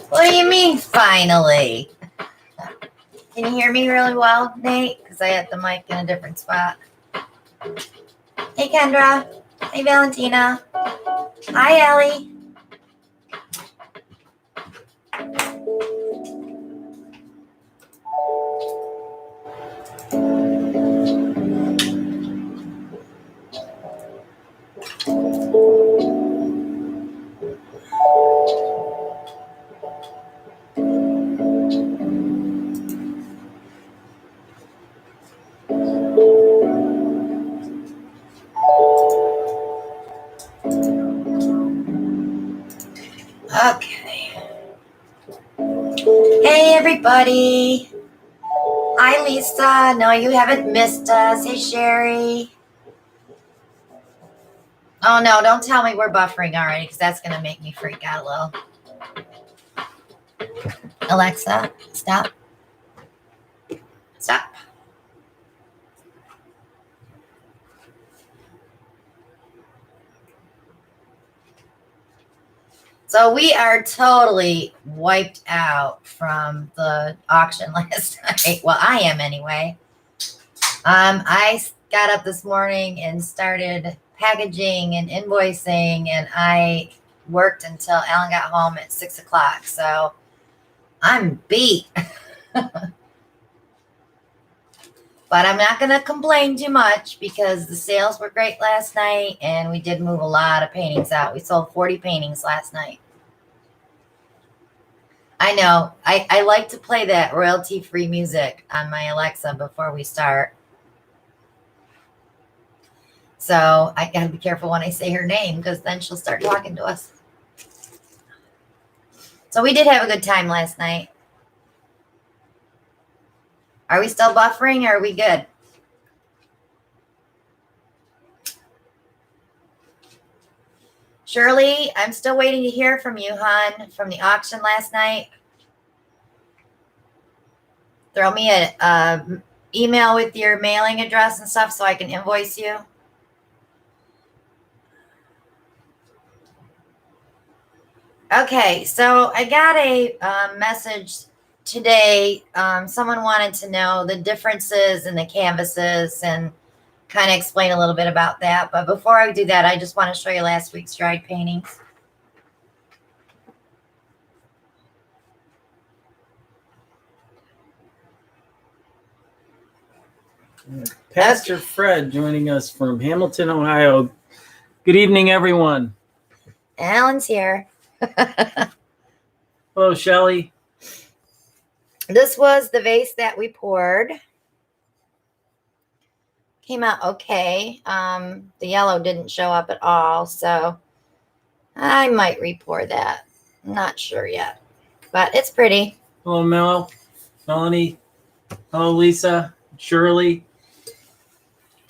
What do you mean, finally? Can you hear me really well, Nate? Because I had the mic in a different spot. Hey, Kendra. Hey, Valentina. Hi, Ellie. Okay. Hey, everybody. Hi, Lisa. No, you haven't missed us. Hey, Sherry. Oh, no, don't tell me we're buffering already because that's going to make me freak out a little. Alexa, stop. Stop. So we are totally wiped out from the auction last night. Well, I am anyway. I got up this morning and started packaging and invoicing, and I worked until Alan got home at 6 o'clock. So I'm beat. But I'm not going to complain too much because the sales were great last night, and we did move a lot of paintings out. We sold 40 paintings last night. I know. I like to play that royalty-free music on my Alexa before we start. So I got to be careful when I say her name because then she'll start talking to us. So we did have a good time last night. Are we still buffering or are we good? Shirley, I'm still waiting to hear from you, hon, from the auction last night. Throw me an email with your mailing address and stuff so I can invoice you. Okay, so I got a message today. Someone wanted to know the differences in the canvases and kind of explain a little bit about that. But before I do that, I just want to show you last week's dried paintings. Pastor Fred joining us from Hamilton, Ohio. Good evening, everyone. Alan's here. Hello, Shelly. This was the vase that we poured. Came out okay. The yellow didn't show up at all, so I might re-pour that. I'm not sure yet, but it's pretty. Hello, Melanie. Hello, Lisa. Shirley.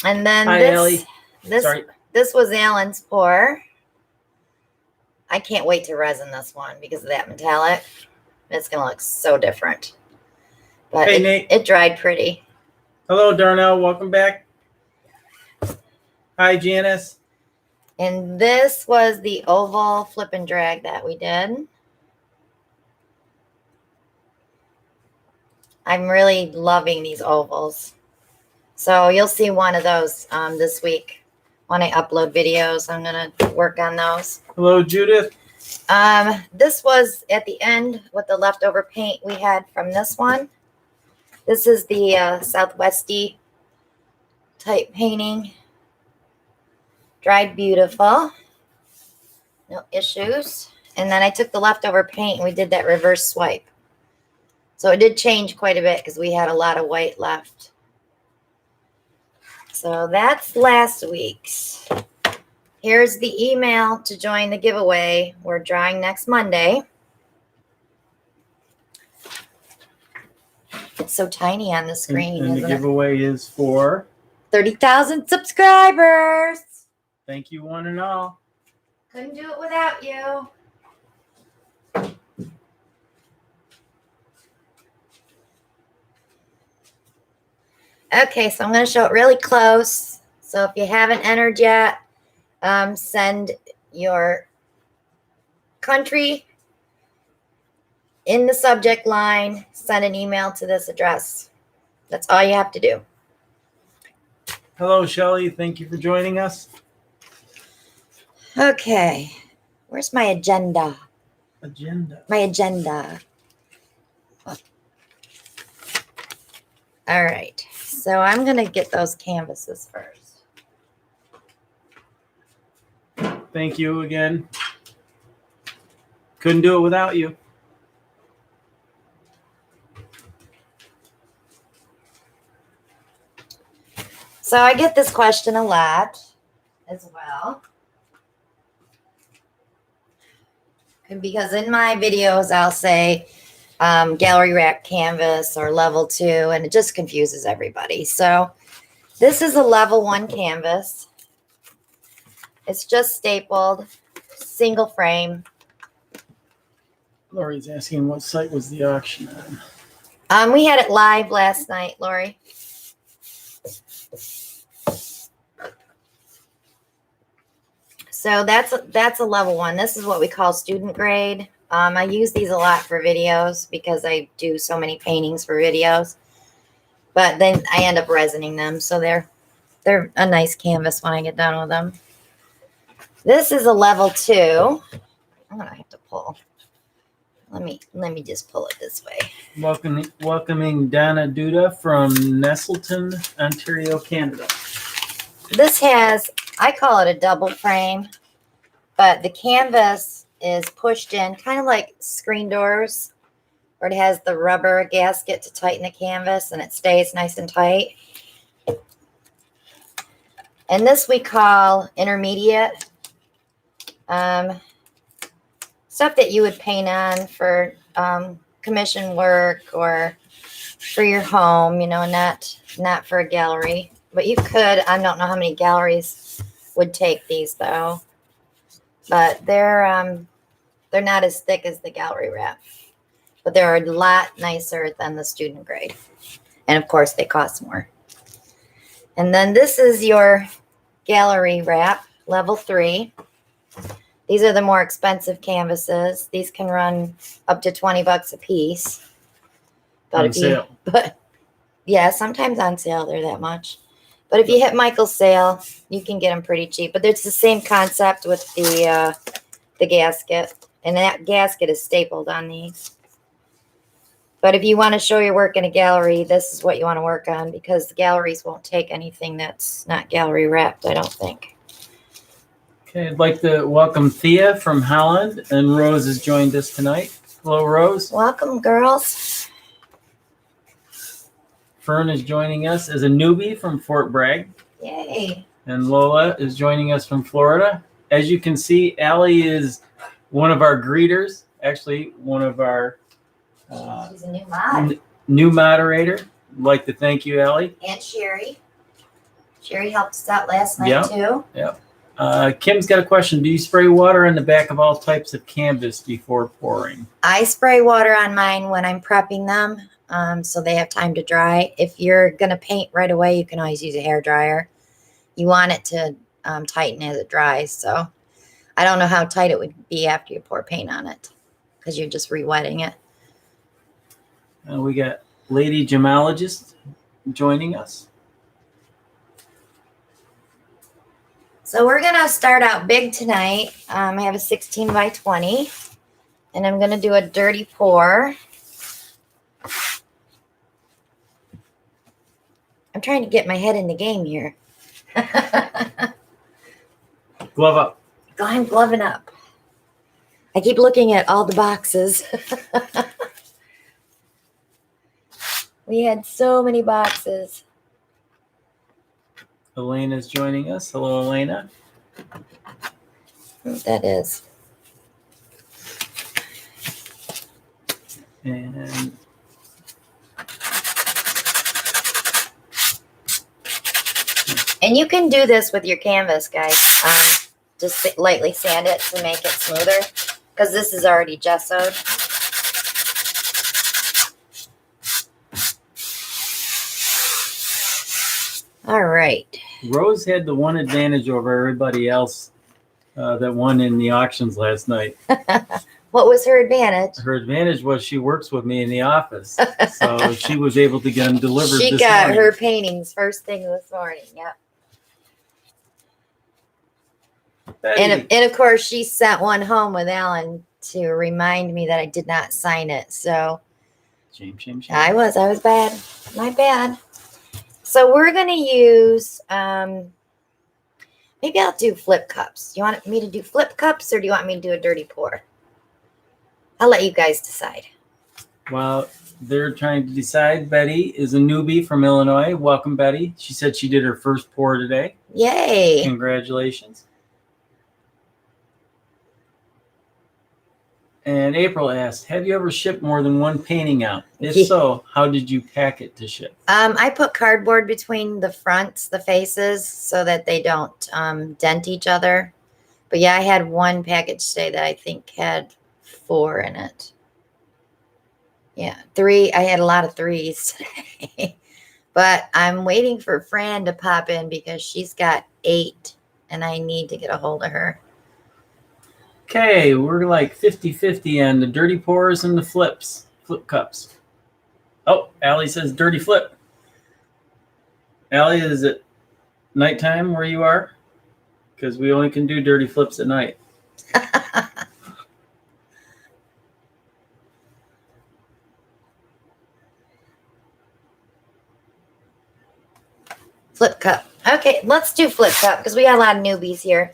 And then Hi, Ellie. this was Alan's pour. I can't wait to resin this one because of that metallic. It's going to look so different. But hey, Nate. It dried pretty. Hello, Darnell. Welcome back. Hi, Janice. And this was the oval flip and drag that we did. I'm really loving these ovals. So you'll see one of those this week when I upload videos. I'm going to work on those. Hello, Judith. This was at the end with the leftover paint we had from this one. This is the Southwesty type painting. Dried beautiful. No issues. And then I took the leftover paint and we did that reverse swipe. So it did change quite a bit because we had a lot of white left. So that's last week's. Here's the email to join the giveaway. We're drawing next Monday. It's so tiny on the screen. And the giveaway is for 30,000 subscribers. Thank you, one and all. Couldn't do it without you. Okay, so I'm going to show it really close. So if you haven't entered yet, send your country in the subject line, send an email to this address. That's all you have to do. Hello, Shelley. Thank you for joining us. Okay. Where's my agenda? My agenda. All right. So I'm going to get those canvases first. Thank you again. Couldn't do it without you. So I get this question a lot as well. And because in my videos, I'll say gallery wrap canvas or level 2, and it just confuses everybody. So this is a level 1 canvas. It's just stapled, single frame. Lori's asking what site was the auction on. We had it live last night, Lori. So that's a level 1. This is what we call student grade. I use these a lot for videos because I do so many paintings for videos. But then I end up resining them, so they're a nice canvas when I get done with them. This is a level 2. I'm gonna have to pull. Let me just pull it this way. Welcoming Donna Duda from Nestleton, Ontario, Canada. This has, I call it a double frame, but the canvas is pushed in kind of like screen doors, where it has the rubber gasket to tighten the canvas and it stays nice and tight. And this we call intermediate. Stuff that you would paint on for commission work or for your home, you know, not for a gallery. But you could, I don't know how many galleries would take these though. But they're not as thick as the gallery wrap. But they're a lot nicer than the student grade. And of course they cost more. And then this is your gallery wrap, level 3. These are the more expensive canvases. These can run up to $20 a piece. But On sale. But yeah, sometimes on sale they're that much. But if you hit Michael's sale, you can get them pretty cheap. But it's the same concept with the gasket, and that gasket is stapled on these. But if you want to show your work in a gallery, this is what you want to work on, because the galleries won't take anything that's not gallery wrapped, I don't think. Okay, I'd like to welcome Thea from Holland, and Rose has joined us tonight. Hello, Rose. Welcome, girls. Fern is joining us as a newbie from Fort Bragg. Yay. And Lola is joining us from Florida. As you can see, Allie is one of our greeters, actually one of our She's a new mod. new moderator. I'd like to thank you, Allie. And Sherry. Sherry helped us out last night, too. Yeah. Kim's got a question. Do you spray water on the back of all types of canvas before pouring? I spray water on mine when I'm prepping them, so they have time to dry. If you're going to paint right away, you can always use a hair dryer. You want it to tighten as it dries. So I don't know how tight it would be after you pour paint on it, because you're just re-wetting it. We got Lady Gemologist joining us. So we're going to start out big tonight. I have a 16 by 20, and I'm going to do a dirty pour. I'm trying to get my head in the game here. Glove up. I'm gloving up. I keep looking at all the boxes. We had so many boxes. Elena's joining us. Hello, Elena. That is. And you can do this with your canvas, guys. Just lightly sand it to make it smoother, because this is already gessoed. All right. Rose had the one advantage over everybody else that won in the auctions last night. What was her advantage? Her advantage was she works with me in the office, so she was able to get them delivered. She this got morning. her paintings first thing this morning. Yep. Betty. And of course, she sent one home with Alan to remind me that I did not sign it. So Shame. I was bad. My bad. So we're going to use, maybe I'll do flip cups. You want me to do flip cups or do you want me to do a dirty pour? I'll let you guys decide. Well, they're trying to decide. Betty is a newbie from Illinois. Welcome, Betty. She said she did her first pour today. Yay. Congratulations. And April asked, have you ever shipped more than one painting out? If so, how did you pack it to ship? I put cardboard between the fronts, the faces, so that they don't dent each other. But yeah, I had one package today that I think had 4 in it. Yeah, 3. I had a lot of 3s today. But I'm waiting for Fran to pop in because she's got 8 and I need to get a hold of her. Okay, we're like 50-50 on the dirty pours and the flip cups. Oh, Allie says dirty flip. Allie, is it nighttime where you are? Because we only can do dirty flips at night. Flip cup. Okay, let's do flip cup because we got a lot of newbies here.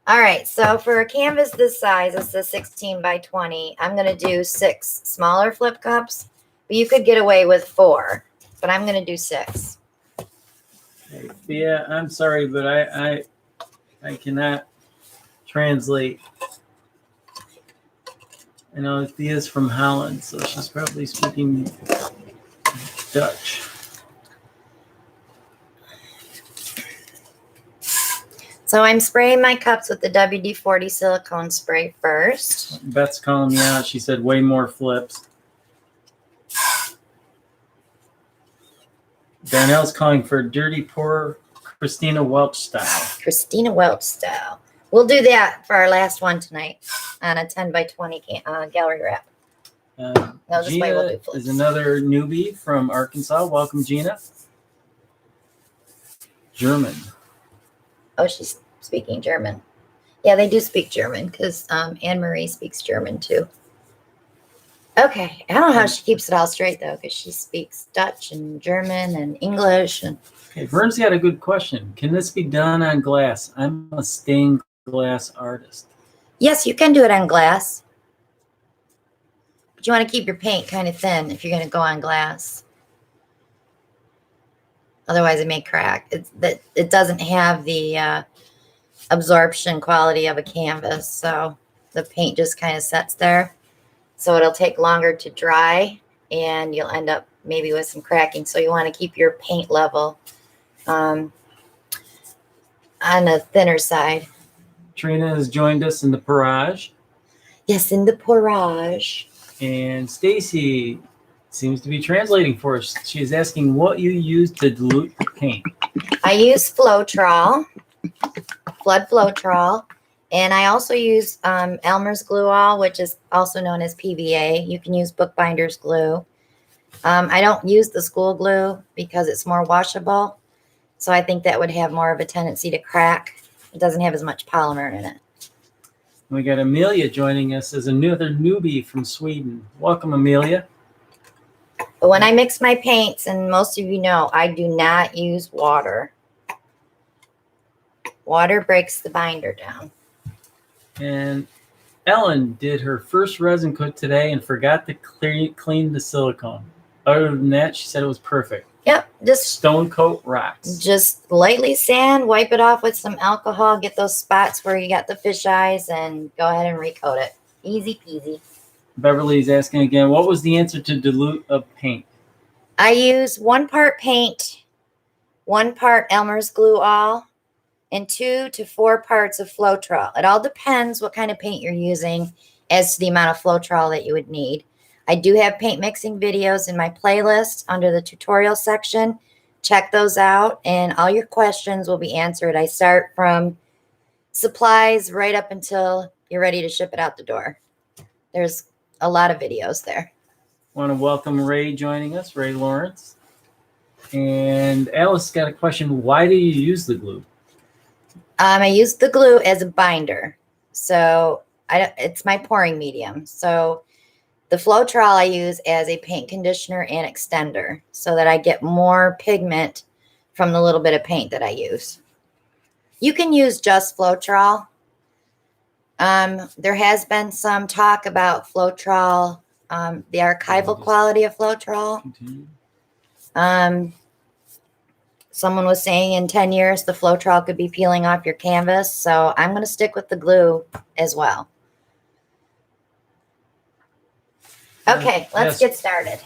All right, so for a canvas this size, it's a 16 by 20. I'm going to do 6 smaller flip cups, but you could get away with 4, but I'm going to do 6. Okay. Yeah, I'm sorry, but I cannot translate. I know Thea's from Holland, so she's probably speaking Dutch. So I'm spraying my cups with the WD-40 silicone spray first. Beth's calling me out. She said way more flips. Darnell's calling for dirty pour Christina Welch style. Christina Welch style. We'll do that for our last one tonight on a 10 by 20 gallery wrap. No, this way we'll do Gina flips. is another newbie from Arkansas. Welcome, Gina. German. Oh, she's speaking German. Yeah, they do speak German because Anne-Marie speaks German too. Okay, I don't know how she keeps it all straight though, because she speaks Dutch and German and English. And Okay, Vern's got a good question. Can this be done on glass? I'm a stained glass artist. yes, you can do it on glass, but you want to keep your paint kind of thin if you're going to go on glass. Otherwise, it may crack. It doesn't have the absorption quality of a canvas, so the paint just kind of sets there. So it'll take longer to dry, and you'll end up maybe with some cracking. So you want to keep your paint level on the thinner side. Trina has joined us in the Parage. Yes, in the Porage. And Stacy seems to be translating for us. She's asking what you use to dilute the paint. I use Floetrol, Flood Floetrol, and I also use Elmer's glue all, which is also known as PVA. You can use bookbinder's glue. I don't use the school glue because it's more washable, so I think that would have more of a tendency to crack. It doesn't have as much polymer in it. We got Amelia joining us as another newbie from Sweden. Welcome, Amelia. But when I mix my paints, and most of you know, I do not use water. Water breaks the binder down. And Ellen did her first resin coat today and forgot to clean the silicone. Other than that, she said it was perfect. Yep, just Stone coat rocks. Just lightly sand, wipe it off with some alcohol, get those spots where you got the fish eyes, and go ahead and recoat it. Easy peasy. Beverly's asking again, what was the answer to dilute of paint? I use 1 part paint, 1 part Elmer's glue all, and 2 to 4 parts of Floetrol. It all depends what kind of paint you're using as to the amount of Floetrol that you would need. I do have paint mixing videos in my playlist under the tutorial section. Check those out, and all your questions will be answered. I start from supplies right up until you're ready to ship it out the door. There's a lot of videos there. Want to welcome Ray joining us, Ray Lawrence. And Alice got a question. Why do you use the glue? I use the glue as a binder. So it's my pouring medium. So the Floetrol I use as a paint conditioner and extender so that I get more pigment from the little bit of paint that I use. You can use just Floetrol. There has been some talk about Floetrol, the archival quality of Floetrol. Continue. Someone was saying in 10 years, the Floetrol could be peeling off your canvas. So I'm going to stick with the glue as well. Okay, let's get started.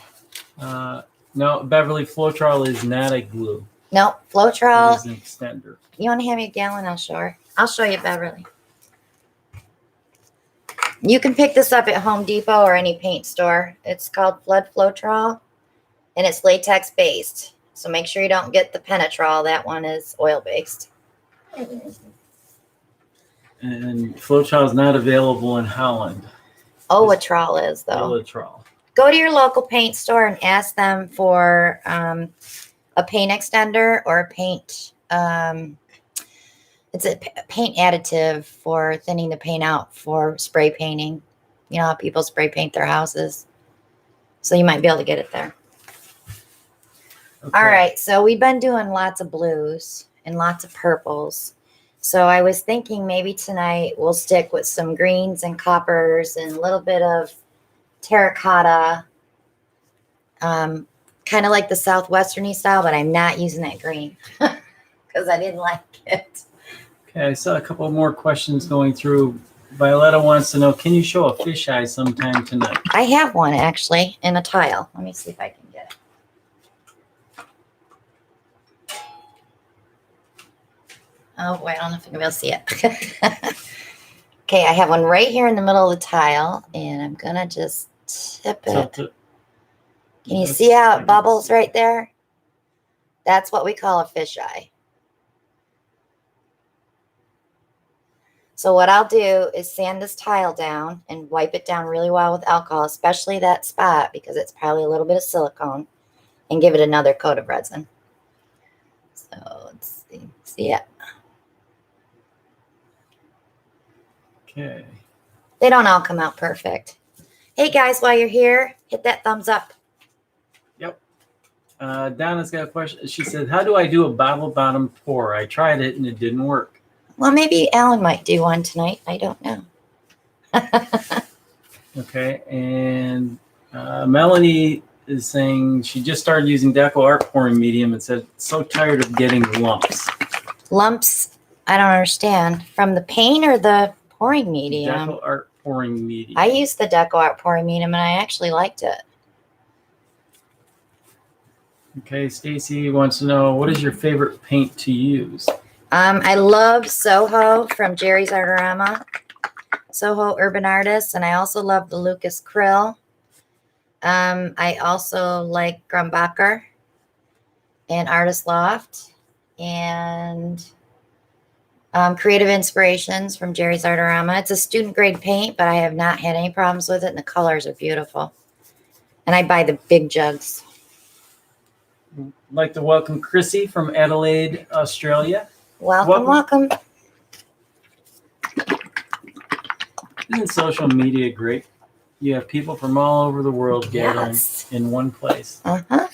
No, Beverly, Floetrol is not a glue. No, Floetrol. It is an extender. You want to hand me a gallon? I'll show her. I'll show you, Beverly. You can pick this up at Home Depot or any paint store. It's called Flood Floetrol, and it's latex based. So make sure you don't get the Penetrol. That one is oil based. And Floetrol is not available in Holland. Owatrol is, though. Owatrol. Go to your local paint store and ask them for a paint extender or a paint. It's a paint additive for thinning the paint out for spray painting. You know how people spray paint their houses. So you might be able to get it there. Okay. All right. So we've been doing lots of blues and lots of purples. So I was thinking maybe tonight we'll stick with some greens and coppers and a little bit of terracotta. Kind of like the southwesterny style, but I'm not using that green because I didn't like it. Okay, I saw a couple more questions going through. Violetta wants to know, can you show a fisheye sometime tonight? I have one actually in a tile. Let me see if I can get it. Oh boy, I don't know if I'm gonna be able to see it. Okay, I have one right here in the middle of the tile, and I'm gonna just tip it. Can you see how it bubbles right there? That's what we call a fisheye. So what I'll do is sand this tile down and wipe it down really well with alcohol, especially that spot because it's probably a little bit of silicone, and give it another coat of resin. So let's see. See it? Okay. They don't all come out perfect. Hey guys, while you're here, hit that thumbs up. Yep. Donna's got a question. She said, how do I do a bottle bottom pour? I tried it and it didn't work. Well, maybe Alan might do one tonight. I don't know. Okay. And Melanie is saying she just started using Deco Art pouring medium and said, so tired of getting lumps. Lumps? I don't understand. From the paint or the pouring medium? Deco Art pouring medium. I used the Deco Art pouring medium and I actually liked it. Okay, Stacy wants to know, what is your favorite paint to use? I love Soho from Jerry's Artorama, Soho Urban Artists, and I also love the Lucas Krill. I also like Grumbacher and Artist Loft and Creative Inspirations from Jerry's Artorama. It's a student grade paint, but I have not had any problems with it, and the colors are beautiful. And I buy the big jugs. I'd like to welcome Chrissy from Adelaide, Australia. Welcome. Isn't social media great? You have people from all over the world gathering in one place. Uh-huh.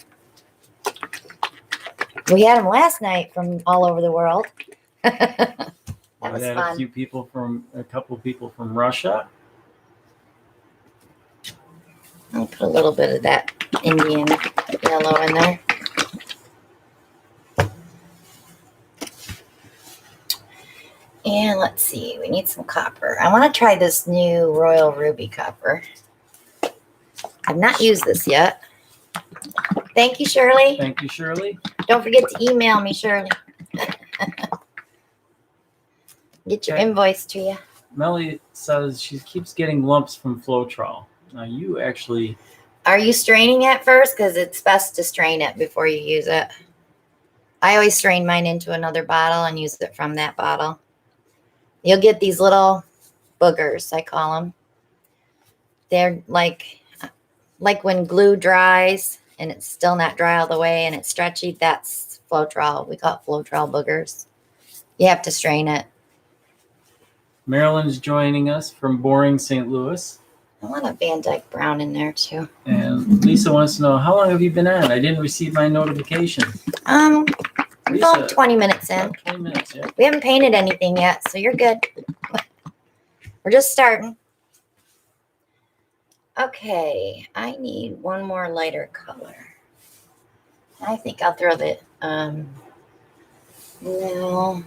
We had them last night from all over the world. That was had fun. A couple of people from Russia. I'll put a little bit of that Indian yellow in there. And let's see, we need some copper. I want to try this new Royal Ruby copper. I've not used this yet. Thank you, Shirley. Thank you, Shirley. Don't forget to email me, Shirley. Get your invoice to you. Melly says she keeps getting lumps from Floetrol. Now you actually... Are you straining it first? Because it's best to strain it before you use it. I always strain mine into another bottle and use it from that bottle. You'll get these little boogers, I call them. They're like when glue dries and it's still not dry all the way and it's stretchy. That's Floetrol. We call it Floetrol boogers. You have to strain it. Marilyn's joining us from Boring, St. Louis. I want a Van Dyke Brown in there too. And Lisa wants to know, how long have you been on? I didn't receive my notification. We're about 20 minutes in. 20 minutes, yeah. We haven't painted anything yet, so you're good. We're just starting. Okay, I need one more lighter color. I think I'll throw the, no.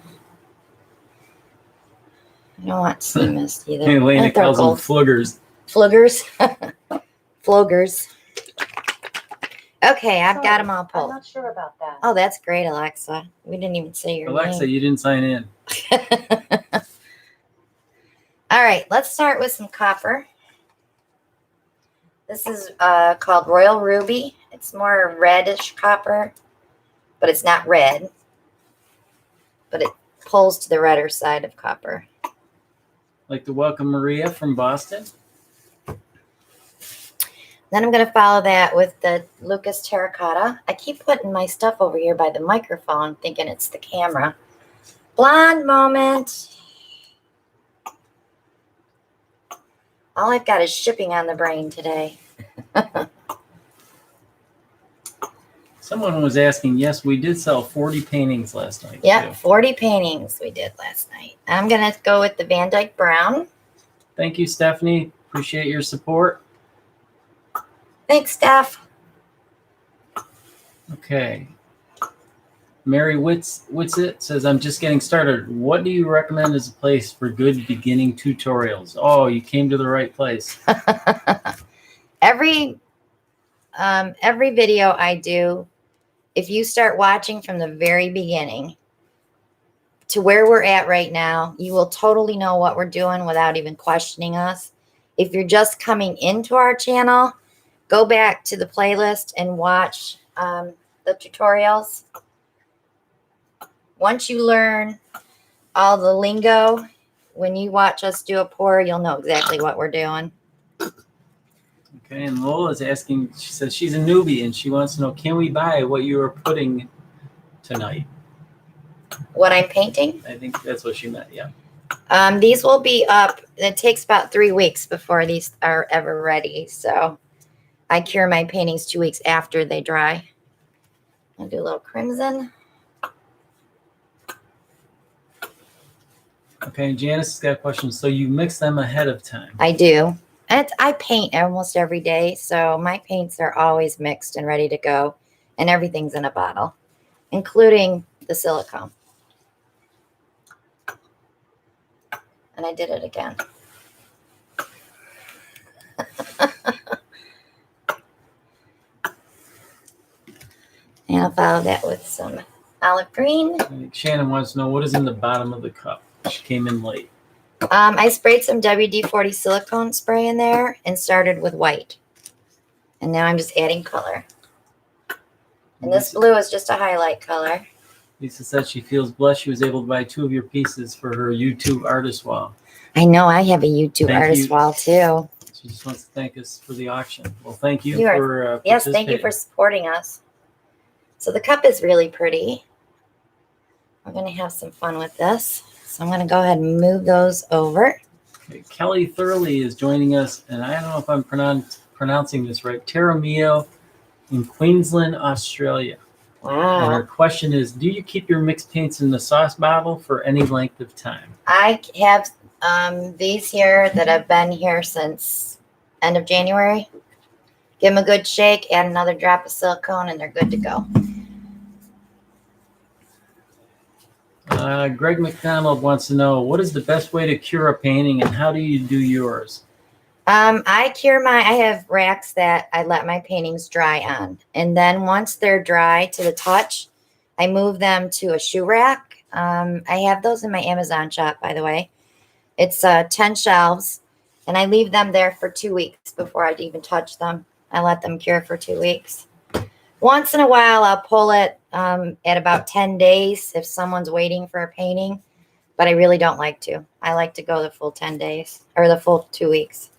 I don't want sea mist either. Elena calls them fluggers. Fluggers. Flogers. Okay, I've got them all I'm pulled. not sure about that. Oh, that's great, Alexa. We didn't even say your Alexa, name. you didn't sign in. All right, let's start with some copper. This is called Royal Ruby. It's more reddish copper, but it's not red. But it pulls to the redder side of copper. Like to welcome Maria from Boston. Then I'm going to follow that with the Lucas Terracotta. I keep putting my stuff over here by the microphone, thinking it's the camera. Blonde moment. All I've got is shipping on the brain today. Someone was asking, yes, we did sell 40 paintings last night. Yep, too. 40 paintings we did last night. I'm going to go with the Van Dyke Brown. Thank you, Stephanie. Appreciate your support. Thanks, Steph. Okay. Mary Witsit says, I'm just getting started. What do you recommend as a place for good beginning tutorials? Oh, you came to the right place. Every video I do, if you start watching from the very beginning to where we're at right now, you will totally know what we're doing without even questioning us. If you're just coming into our channel, go back to the playlist and watch the tutorials. Once you learn all the lingo, when you watch us do a pour, you'll know exactly what we're doing. Okay, and Lola's asking, she says she's a newbie and she wants to know, can we buy what you are putting tonight? What I'm painting? I think that's what she meant, yeah. These will be up. It takes about 3 weeks before these are ever ready. So I cure my paintings 2 weeks after they dry. I'll do a little crimson. Okay, Janice has got a question. So you mix them ahead of time? I do. And I paint almost every day. So my paints are always mixed and ready to go. And everything's in a bottle, including the silicone. And I did it again. And I'll follow that with some olive green. I think Shannon wants to know, what is in the bottom of the cup? She came in late. I sprayed some WD-40 silicone spray in there and started with white. And now I'm just adding color. And this blue is just a highlight color. Lisa said she feels blessed she was able to buy 2 of your pieces for her YouTube artist wall. I know I have a YouTube Thank artist you. wall too. She just wants to thank us for the auction. Well, thank you, You are- for Yes, thank you for supporting us. So the cup is really pretty. We're going to have some fun with this. So I'm going to go ahead and move those over. Okay, Kelly Thurley is joining us, and I don't know if I'm pronouncing this right. Terramio in Queensland, Australia. And her Wow. question is, do you keep your mixed paints in the sauce bottle for any length of time? I have these here that have been here since end of January. Give them a good shake, add another drop of silicone, and they're good to go. Greg McDonald wants to know, what is the best way to cure a painting and how do you do yours? I have racks that I let my paintings dry on. And then once they're dry to the touch, I move them to a shoe rack. I have those in my Amazon shop, by the way. It's 10 shelves, and I leave them there for 2 weeks before I even touch them. I let them cure for 2 weeks. Once in a while, I'll pull it at about 10 days if someone's waiting for a painting. but I really don't like to. I like to go the full 10 days or the full 2 weeks.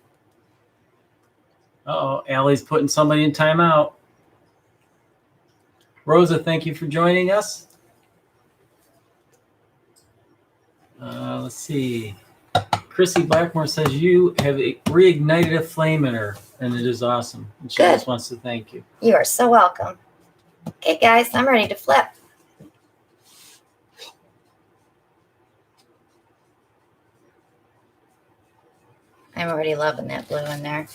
Uh-oh, Allie's putting somebody in timeout. Rosa, thank you for joining us. Let's see. Chrissy Blackmore says you have reignited a flame in her, and it is awesome. And she Good. just wants to thank you. You are so welcome. Okay, guys, I'm ready to flip. I'm already loving that blue in there.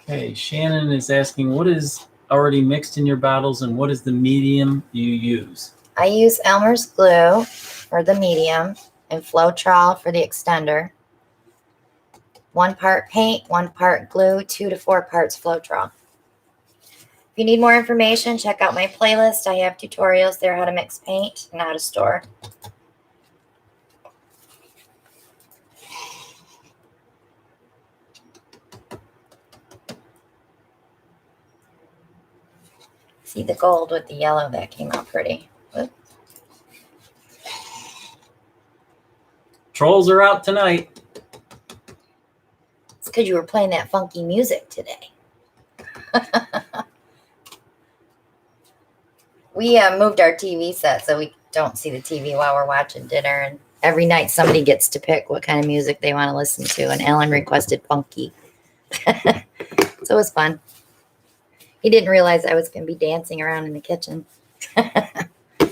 Okay, Shannon is asking, what is already mixed in your bottles and what is the medium you use? I use Elmer's glue for the medium and Floetrol for the extender. 1 part paint, 1 part glue, 2 to 4 parts Floetrol. If you need more information, check out my playlist. I have tutorials there how to mix paint and how to store. See the gold with the yellow, that came out pretty. Oop. Trolls are out tonight. It's because you were playing that funky music today. We moved our TV set so we don't see the TV while we're watching dinner. And every night somebody gets to pick what kind of music they want to listen to. And Alan requested funky. So it was fun. He didn't realize I was going to be dancing around in the kitchen.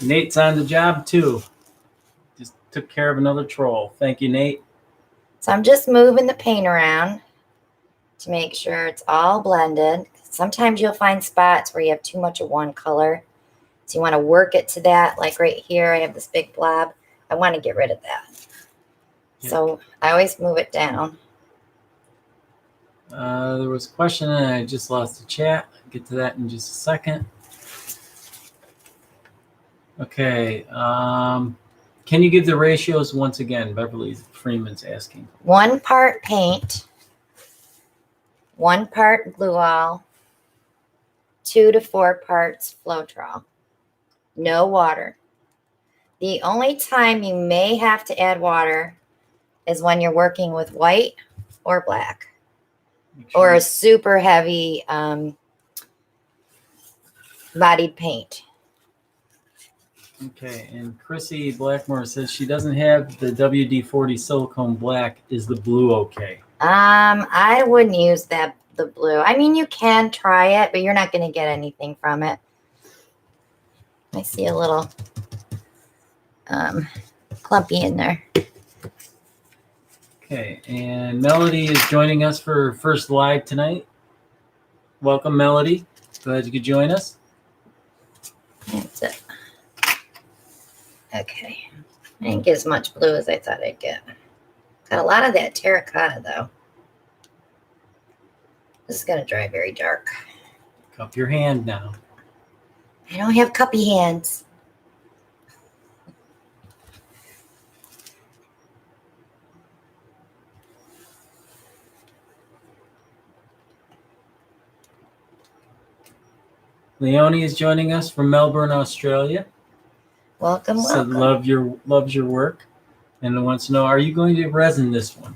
Nate's on the job too. Just took care of another troll. Thank you, Nate. So I'm just moving the paint around to make sure it's all blended. Sometimes you'll find spots where you have too much of one color. So you want to work it to that. Like right here, I have this big blob. I want to get rid of that. Yeah. So I always move it down. There was a question and I just lost the chat. I'll get to that in just a second. Okay. Can you give the ratios once again? Beverly Freeman's asking. 1 part paint, 1 part glue all, 2 to 4 parts Floetrol. No water. The only time you may have to add water is when you're working with white or black or a super heavy bodied paint. Okay, and Chrissy Blackmore says she doesn't have the WD-40 silicone black. Is the blue okay? I wouldn't use the blue. I mean, you can try it, but you're not going to get anything from it. I see a little clumpy in there. Okay, and Melody is joining us for her first live tonight. Welcome, Melody. Glad you could join us. That's it. Okay. I didn't get as much blue as I thought I'd get. Got a lot of that terracotta, though. This is going to dry very dark. Cup your hand now. I don't have cuppy hands. Leonie is joining us from Melbourne, Australia. Welcome, Said welcome. loves your work and wants to know, are you going to resin this one?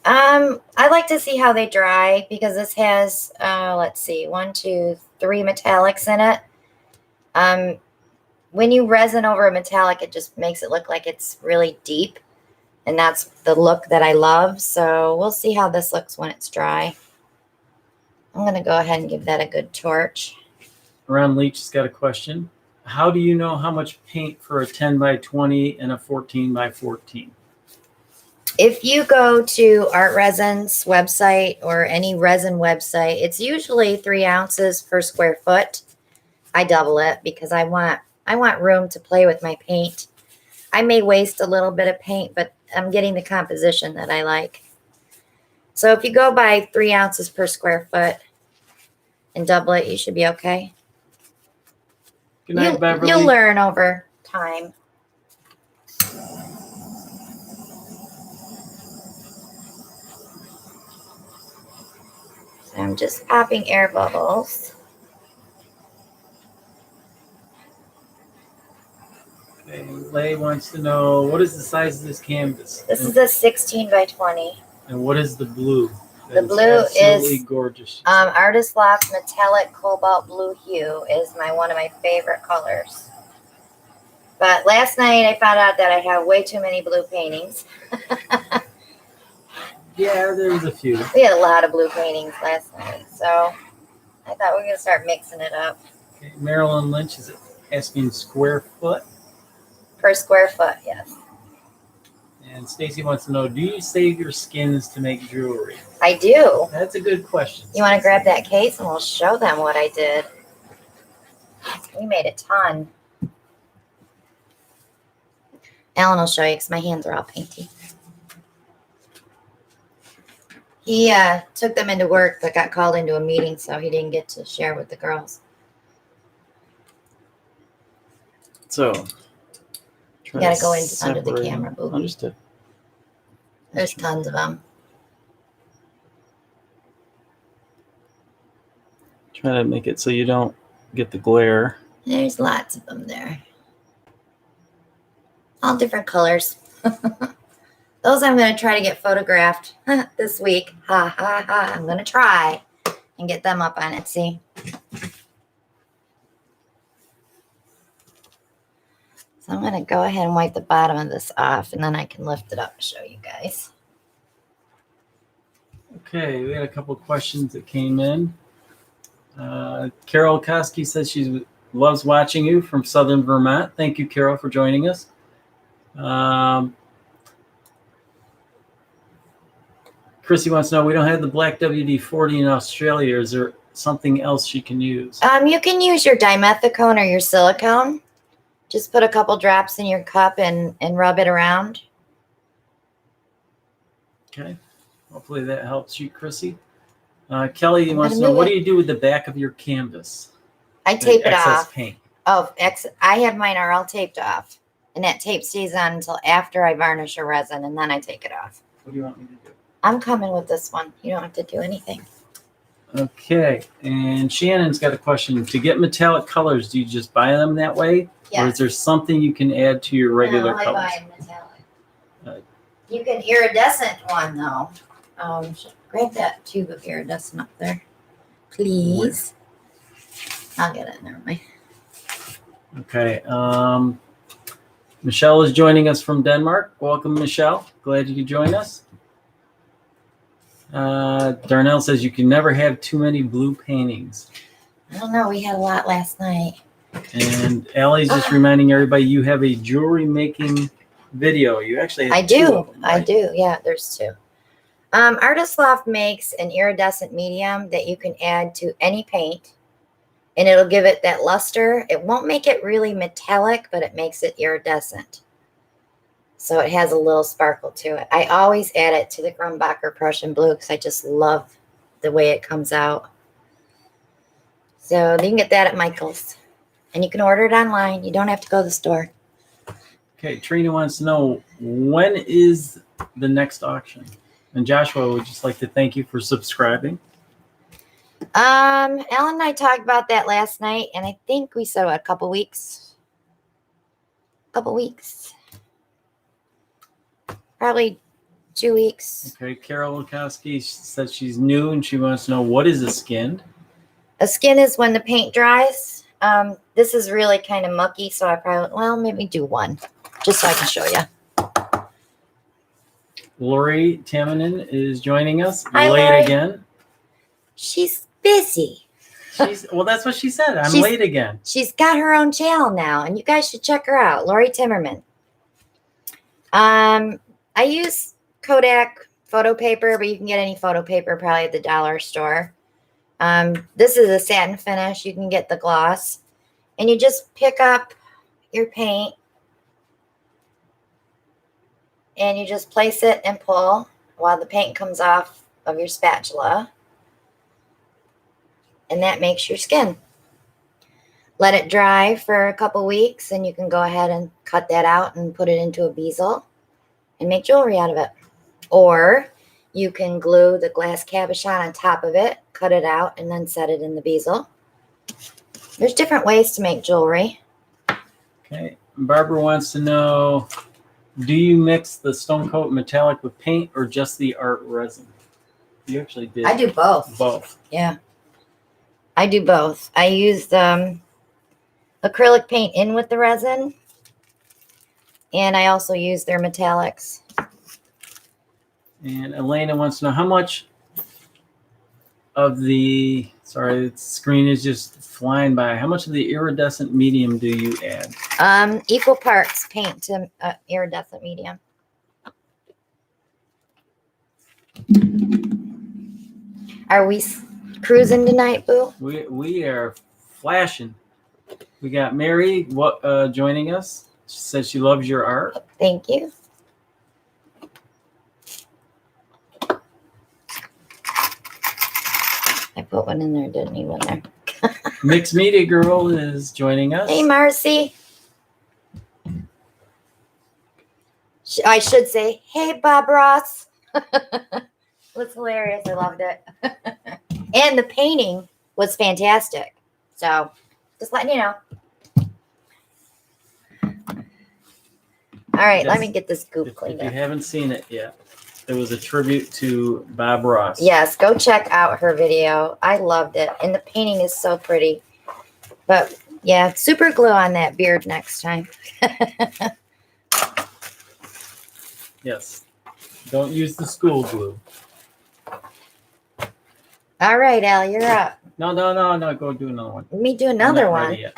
I like to see how they dry because this has, let's see, 1, 2, 3 metallics in it. When you resin over a metallic, it just makes it look like it's really deep. And that's the look that I love. So we'll see how this looks when it's dry. I'm going to go ahead and give that a good torch. Ron Leach has got a question. How do you know how much paint for a 10 by 20 and a 14 by 14? If you go to Art Resin's website or any resin website, it's usually 3 ounces per square foot. I double it because I want room to play with my paint. I may waste a little bit of paint, but I'm getting the composition that I like. So if you go by 3 ounces per square foot and double it, you should be okay. Good night, Beverly. You'll learn over time. So I'm just popping air bubbles. Okay, Lay wants to know, what is the size of this canvas? This is a 16 by 20. And what is the blue? The blue absolutely is gorgeous. Artist Loft metallic cobalt blue hue is one of my favorite colors. But last night I found out that I have way too many blue paintings. Yeah, there's a few. We had a lot of blue paintings last night, so I thought we were gonna start mixing it up. Okay, Marilyn Lynch is asking square foot. Per square foot, yes. And Stacy wants to know, do you save your skins to make jewelry? I do. That's a good question. You want to grab that case and we'll show them what I did. We made a ton. Alan will show you because my hands are all painty. He took them into work but got called into a meeting, so he didn't get to share with the girls. So, You got to go in under the camera, Boogie. Understood. There's tons of them. Try to make it so you don't get the glare. There's lots of them there. All different colors. Those I'm going to try to get photographed this week. Ha, ha, ha. I'm going to try and get them up on Etsy. So I'm going to go ahead and wipe the bottom of this off, and then I can lift it up and show you guys. Okay, we had a couple of questions that came in. Carol Koski says she loves watching you from Southern Vermont. Thank you, Carol, for joining us. Chrissy wants to know, we don't have the black WD-40 in Australia. Is there something else she can use? You can use your dimethicone or your silicone. Just put a couple drops in your cup and rub it around. Okay. Hopefully that helps you, Chrissy. Kelly wants to know, what do you do with the back of your canvas? I tape it off. Paint. I have mine are all taped off. And that tape stays on until after I varnish a resin, and then I take it off. What do you want me to do? I'm coming with this one. You don't have to do anything. Okay. And Shannon's got a question. To get metallic colors, do you just buy them that way? Yes. Or is there something you can add to your regular I colors? buy metallic. You can iridescent one, though. Grab that tube of iridescent up there, please. I'll get it. Never mind. Okay. Michelle is joining us from Denmark. Welcome, Michelle. Glad you could join us. Darnell says you can never have too many blue paintings. I don't know. We had a lot last night. And Allie's just reminding everybody you have a jewelry making video. You actually have two of them, right? I do. Yeah, there's two. Artist Loft makes an iridescent medium that you can add to any paint, and it'll give it that luster. It won't make it really metallic, but it makes it iridescent. So it has a little sparkle to it. I always add it to the Grumbacher Prussian Blue because I just love the way it comes out. So you can get that at Michael's. And you can order it online. You don't have to go to the store. Okay, Trina wants to know, when is the next auction? And Joshua would just like to thank you for subscribing. Alan and I talked about that last night, and I think we said a couple weeks. Probably 2 weeks. Okay, Carol Wachowski says she's new and she wants to know, what is a skin? A skin is when the paint dries. This is really kind of mucky, so I probably, maybe do one, just so I can show you. Lori Tamanin is joining us. Hi, late Lori. Again. She's busy. Well, that's what she said. I'm late again. She's got her own channel now, and you guys should check her out, Lori Timmerman. I use Kodak photo paper, but you can get any photo paper probably at the dollar store. This is a satin finish. You can get the gloss, and you just pick up your paint and you just place it and pull while the paint comes off of your spatula, and that makes your skin. Let it dry for a couple weeks, and you can go ahead and cut that out and put it into a bezel and make jewelry out of it. Or you can glue the glass cabochon on top of it, cut it out, and then set it in the bezel. There's different ways to make jewelry. Okay. Barbara wants to know, do you mix the Stone Coat metallic with paint or just the art resin? You actually did. I do both. Both. Yeah. I do both. I use acrylic paint in with the resin, and I also use their metallics. And Elena wants to know how much of the, sorry, the screen is just flying by. How much of the iridescent medium do you add? Equal parts paint to iridescent medium. Are we cruising tonight, Boo? We are flashing. We got Mary joining us. She says she loves your art. Thank you. I put one in there, didn't need one there. Mixed Media Girl is joining us. Hey, Marcy. I should say, hey, Bob Ross. It was hilarious. I loved it. And the painting was fantastic. So, just letting you know. All right, let me get this goop cleaned If you up. haven't seen it yet, it was a tribute to Bob Ross. Yes, go check out her video. I loved it. And the painting is so pretty. But yeah, super glue on that beard next time. Yes. Don't use the school glue. All right, Al, you're up. No. Go do another one. Let me do I'm another not one. ready yet.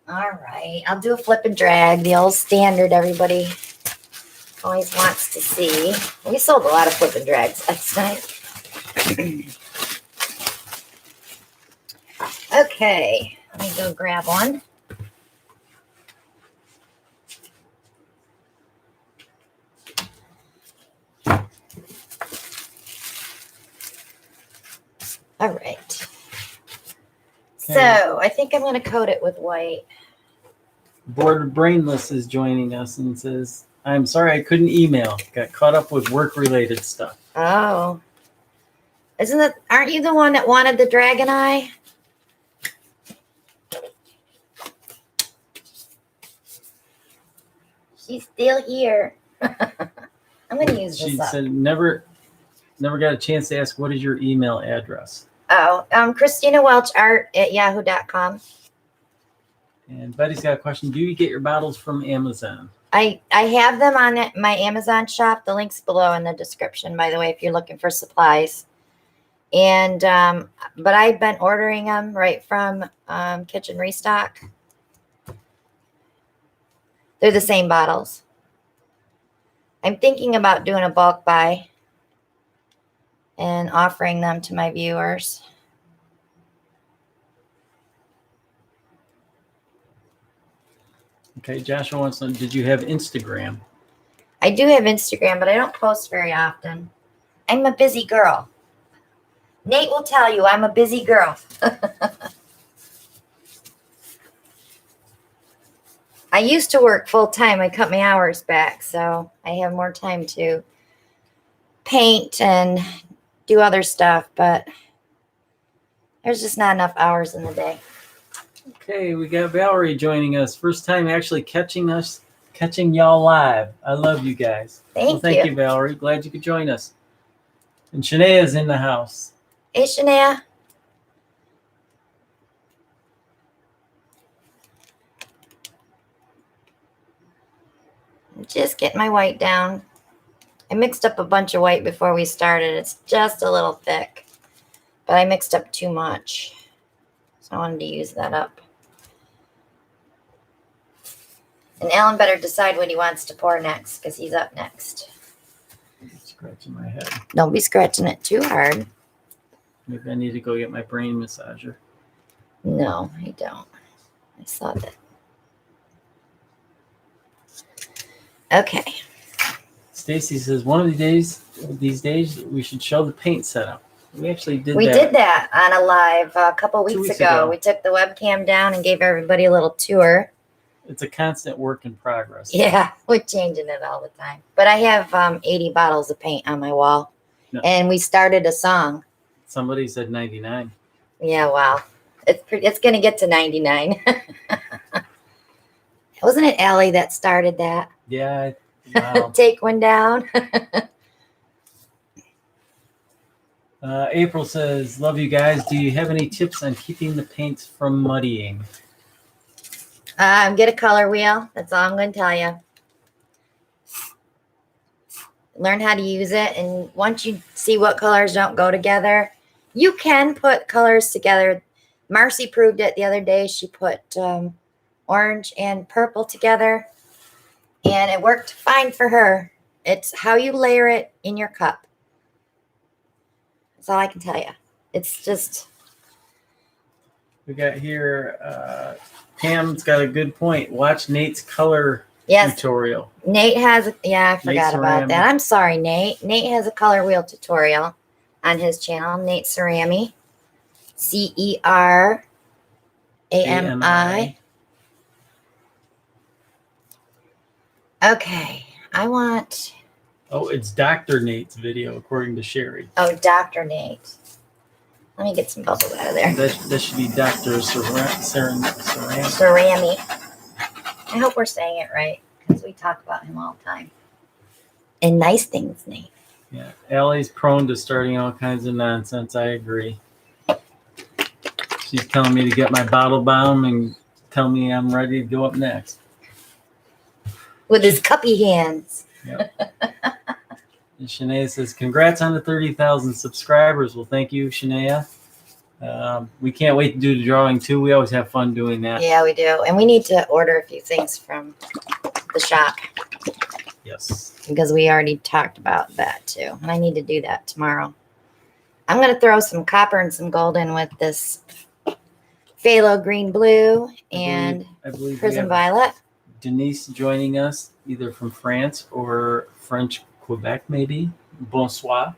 All right, I'll do a flip and drag, the old standard everybody always wants to see. We sold a lot of flip and drags last night. Okay, let me go grab one. All right. So I think I'm going to coat it with white. Bored Brainless is joining us and says, I'm sorry I couldn't email. Got caught up with work-related stuff. Oh. Aren't you the one that wanted the dragon eye? She's still here. I'm going to use this She up. said, never got a chance to ask, what is your email address? Oh, Christina Welch Art at yahoo.com. And Betty's got a question. Do you get your bottles from Amazon? I have them on my Amazon shop. The link's below in the description, by the way, if you're looking for supplies. And but I've been ordering them right from Kitchen Restock. They're the same bottles. I'm thinking about doing a bulk buy and offering them to my viewers. Okay, Joshua wants to know, did you have Instagram? I do have Instagram, but I don't post very often. I'm a busy girl. Nate will tell you I'm a busy girl. I used to work full time. I cut my hours back, so I have more time to paint and do other stuff, but there's just not enough hours in the day. Okay, we got Valerie joining us. First time actually catching y'all live. I love you guys. Thank Thank you. you, Valerie. Glad you could join us. And Shania is in the house. Hey, Shania. Just get my white down. I mixed up a bunch of white before we started. It's just a little thick, but I mixed up too much. So I wanted to use that up. And Alan better decide what he wants to pour next because he's up next. Scratching my head. Don't be scratching it too hard. Maybe I need to go get my brain massager. No, I don't. I saw that. Okay. Stacy says one of these days we should show the paint setup. We actually did We that. did that on a live a couple 2 weeks weeks ago. ago. We took the webcam down and gave everybody a little tour. It's a constant work in progress. Yeah, we're changing it all the time. But I have 80 bottles of paint on my wall. No. And we started a song. Somebody said 99. Yeah, wow. It's going to get to 99. Wasn't it Allie that started that? Yeah. Wow. Take one down. April says, love you guys. Do you have any tips on keeping the paints from muddying? Get a color wheel. That's all I'm going to tell you. Learn how to use it. And once you see what colors don't go together, you can put colors together. Marcy proved it the other day. She put orange and purple together, and it worked fine for her. It's how you layer it in your cup. That's all I can tell you. It's just... We got here, Pam's got a good point. Watch Nate's color tutorial. Nate has, yeah, I forgot about that. I'm sorry, Nate. Nate has a color wheel tutorial on his channel, Nate Cerami. Cerami. Okay, I want... Oh, it's Dr. Nate's video, according to Sherry. Oh, Dr. Nate. Let me get some bubbles out of there. That should be Dr. Cerami. I hope we're saying it right, because we talk about him all the time. And nice things, Nate. Yeah, Allie's prone to starting all kinds of nonsense. I agree. She's telling me to get my bottle bomb and tell me I'm ready to go up next. With his cuppy hands. Yep. And Shania says, congrats on the 30,000 subscribers. Well, thank you, Shania. We can't wait to do the drawing, too. We always have fun doing that. Yeah, we do. And we need to order a few things from the shop. Yes. Because we already talked about that, too. And I need to do that tomorrow. I'm going to throw some copper and some gold in with this phthalo green blue and I believe prism violet. Denise joining us, either from France or French Quebec, maybe. Bonsoir.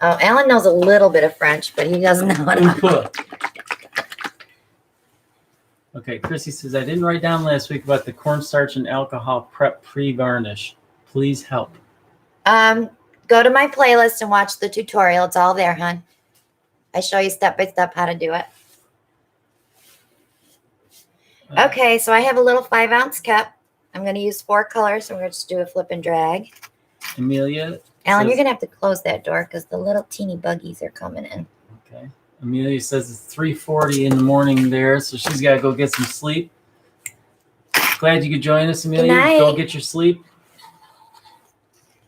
Oh, Alan knows a little bit of French, but he doesn't know what. Okay, Chrissy says, I didn't write down last week about the cornstarch and alcohol prep pre-varnish. Please help. Go to my playlist and watch the tutorial. It's all there, hon. I show you step by step how to do it. Okay, so I have a little 5-ounce cup. I'm going to use 4 colors. So we're going to just do a flip and drag. Amelia. Alan, you're going to have to close that door because the little teeny buggies are coming in. Okay. Amelia says it's 3:40 in the morning there, so she's got to go get some sleep. Glad you could join us, Amelia. Good night. Go get your sleep.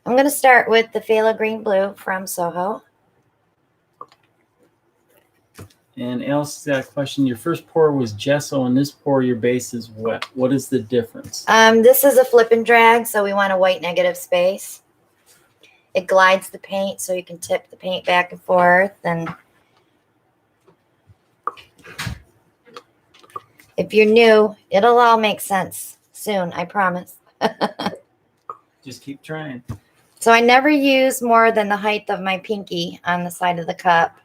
I'm going to start with the phthalo green blue from Soho. And Alice's got a question. Your first pour was gesso, and this pour, your base is wet. What is the difference? This is a flip and drag, so we want a white negative space. It glides the paint, so you can tip the paint back and forth. And if you're new, it'll all make sense soon, I promise. Just keep trying. So I never use more than the height of my pinky on the side of the cup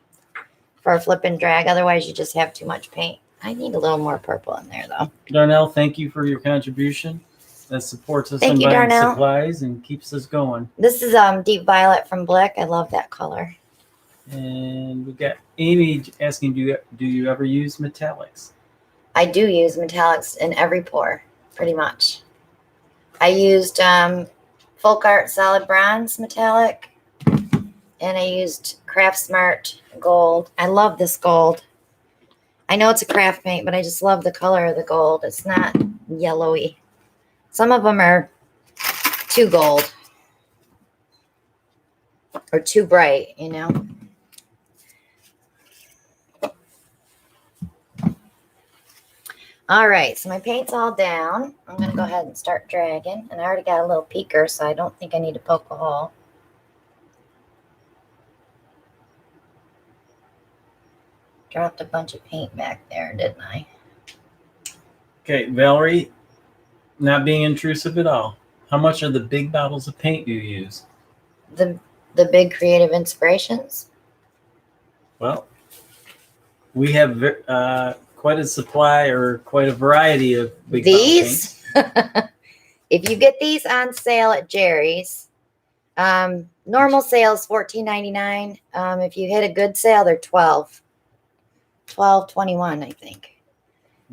for a flip and drag. Otherwise, you just have too much paint. I need a little more purple in there, though. Darnell, thank you for your contribution. That supports us in buying supplies and keeps us going. This is Deep Violet from Blick. I love that color. And we got Amy asking, do you ever use metallics? I do use metallics in every pour, pretty much. I used Folk Art Solid Bronze metallic, and I used Craft Smart gold. I love this gold. I know it's a craft paint, but I just love the color of the gold. It's not yellowy. Some of them are too gold or too bright, you know. All right, so my paint's all down. I'm going to go ahead and start dragging. And I already got a little peeker, so I don't think I need to poke a hole. Dropped a bunch of paint back there, didn't I? Okay, Valerie, not being intrusive at all. How much are the big bottles of paint you use? The big Creative Inspirations? Well, we have quite a supply or quite a variety of big these. If you get these on sale at Jerry's, normal sale is $14.99. If you hit a good sale, they're $12.21, I think.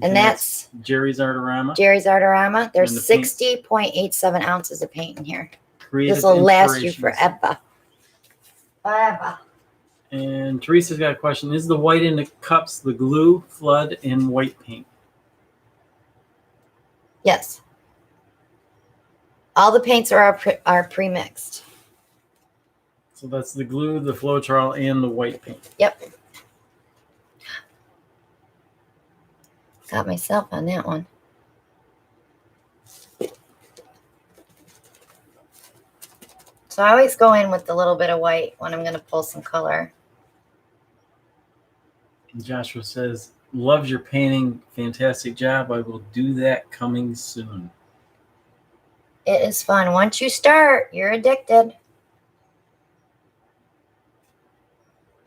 And that's Jerry's Artorama. Jerry's Artorama. There's And the paint. 60.87 ounces of paint in here. Creative This will last you Inspirations. forever. Forever. And Teresa's got a question. Is the white in the cups the glue, flood, and white paint? Yes. All the paints are pre-mixed. So that's the glue, the Floetrol, and the white paint. Yep. Got myself on that one. So I always go in with a little bit of white when I'm going to pull some color. And Joshua says, loves your painting. Fantastic job. I will do that coming soon. It is fun. Once you start, you're addicted.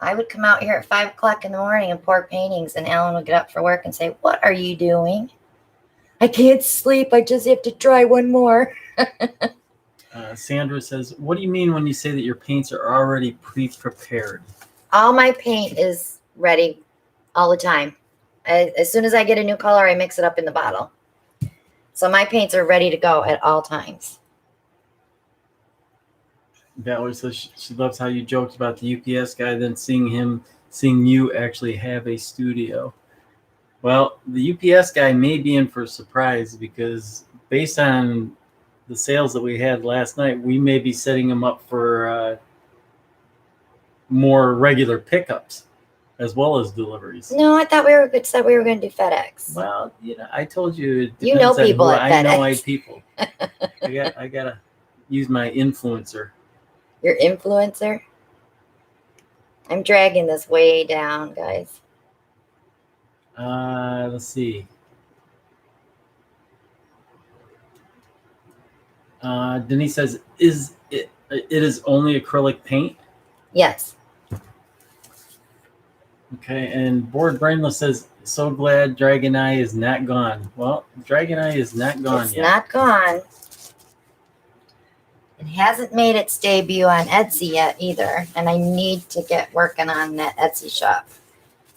I would come out here at 5 o'clock in the morning and pour paintings, and Alan would get up for work and say, "What are you doing?" "I can't sleep. I just have to try one more." Sandra says, what do you mean when you say that your paints are already pre-prepared? All my paint is ready all the time. As soon as I get a new color, I mix it up in the bottle. So my paints are ready to go at all times. Valerie says she loves how you joked about the UPS guy, then seeing you actually have a studio. Well, the UPS guy may be in for a surprise because based on the sales that we had last night, we may be setting him up for more regular pickups as well as deliveries. No, I thought we were going to do FedEx. Well, I told you. It You know depends on people who at I know FedEx. people. I gotta use my influencer. Your influencer? I'm dragging this way down, guys. Let's see. Denise says, it is only acrylic paint? Yes. Okay, and Board Brainless says, so glad Dragon Eye is not gone. Well, Dragon Eye is not gone It's yet. not gone. It hasn't made its debut on Etsy yet either, and I need to get working on that Etsy shop.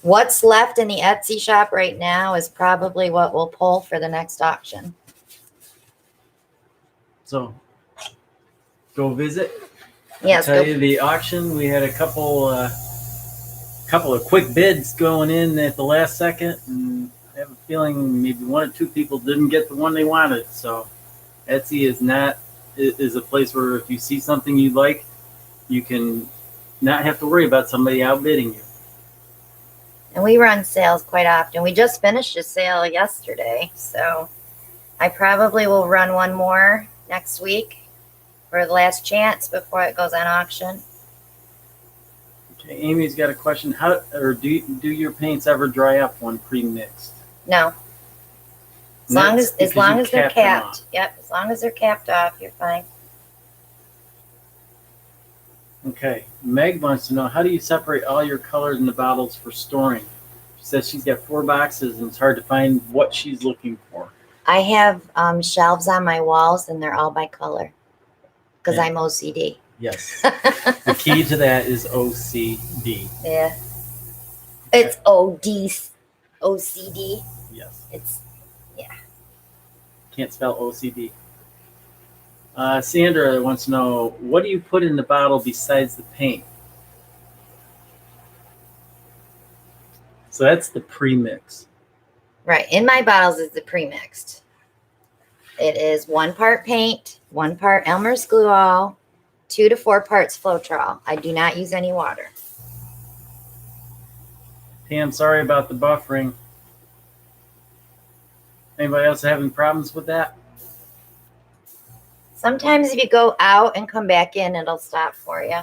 What's left in the Etsy shop right now is probably what we'll pull for the next auction. So, go visit. Yes. I'll tell you, the auction, we had a couple of quick bids going in at the last second, and I have a feeling maybe one or two people didn't get the one they wanted. So Etsy is a place where if you see something you like, you can not have to worry about somebody outbidding you. And we run sales quite often. We just finished a sale yesterday, so I probably will run one more next week for the last chance before it goes on auction. Okay, Amy's got a question. Do your paints ever dry up when pre-mixed? No. As long as they're capped. Yep, as long as they're capped off, you're fine. Okay, Meg wants to know, how do you separate all your colors in the bottles for storing? She says she's got 4 boxes and it's hard to find what she's looking for. I have shelves on my walls, and they're all by color because I'm OCD. Yes. The key to that is OCD. Yeah. It's OCD. Yes. Can't spell OCD. Sandra wants to know, what do you put in the bottle besides the paint? So that's the pre-mix. Right. In my bottles is the pre-mixed. It is 1 part paint, 1 part Elmer's glue all, 2 to 4 parts Floetrol. I do not use any water. Pam, sorry about the buffering. Anybody else having problems with that? Sometimes if you go out and come back in, it'll stop for you.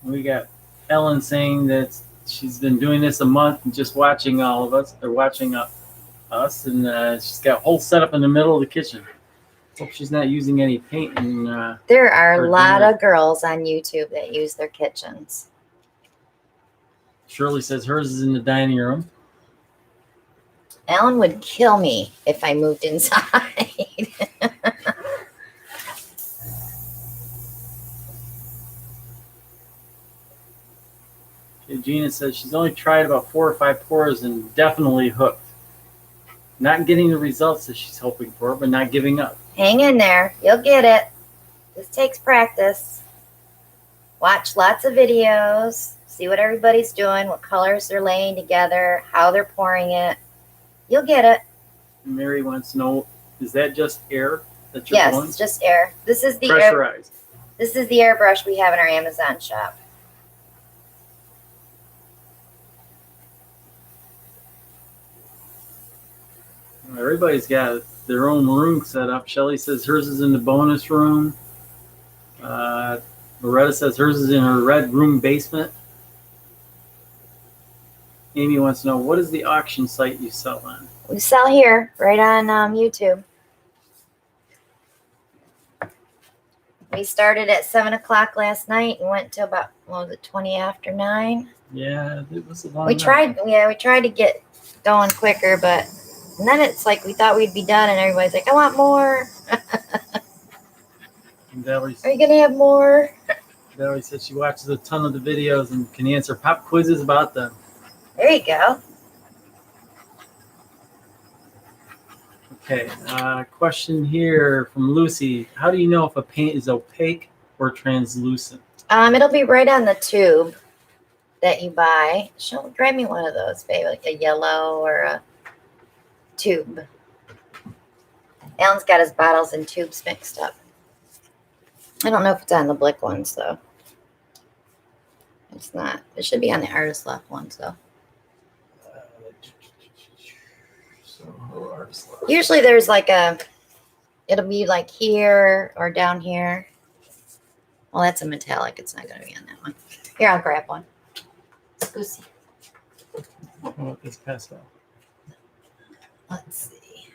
We got Ellen saying that she's been doing this a month and just watching all of us, or watching us, and she's got a whole setup in the middle of the kitchen. Hope she's not using any paint. There are a lot of girls on YouTube that use their kitchens. Shirley says hers is in the dining room. Ellen would kill me if I moved inside. Okay, Gina says she's only tried about 4 or 5 pours and definitely hooked. Not getting the results that she's hoping for, but not giving up. Hang in there. You'll get it. This takes practice. Watch lots of videos. See what everybody's doing, what colors they're laying together, how they're pouring it. You'll get it. Mary wants to know, is that just air that you're Yes, blowing? it's just air. This is the Pressurized. This is the airbrush we have in our Amazon shop. Everybody's got their own room set up. Shelly says hers is in the bonus room. Loretta says hers is in her red room basement. Amy wants to know, what is the auction site you sell on? We sell here, right on YouTube. We started at 7 o'clock last night and went to about, what was it, 20 after 9? Yeah, it was a long We night. tried to get going quicker, but and then it's like we thought we'd be done, and everybody's like, I want more. And Valerie Are you going to have more? said she watches a ton of the videos and can answer pop quizzes about them. There you go. Okay, question here from Lucy. How do you know if a paint is opaque or translucent? It'll be right on the tube that you buy. Grab me one of those, babe, like a yellow or a tube. Alan's got his bottles and tubes mixed up. I don't know if it's on the Blick ones, though. It's not. It should be on the Artist Left ones, though. Usually there's like it'll be like here or down here. Well, that's a metallic. It's not going to be on that one. Here, I'll grab one. Scusi. Oh, it's pastel. Let's see.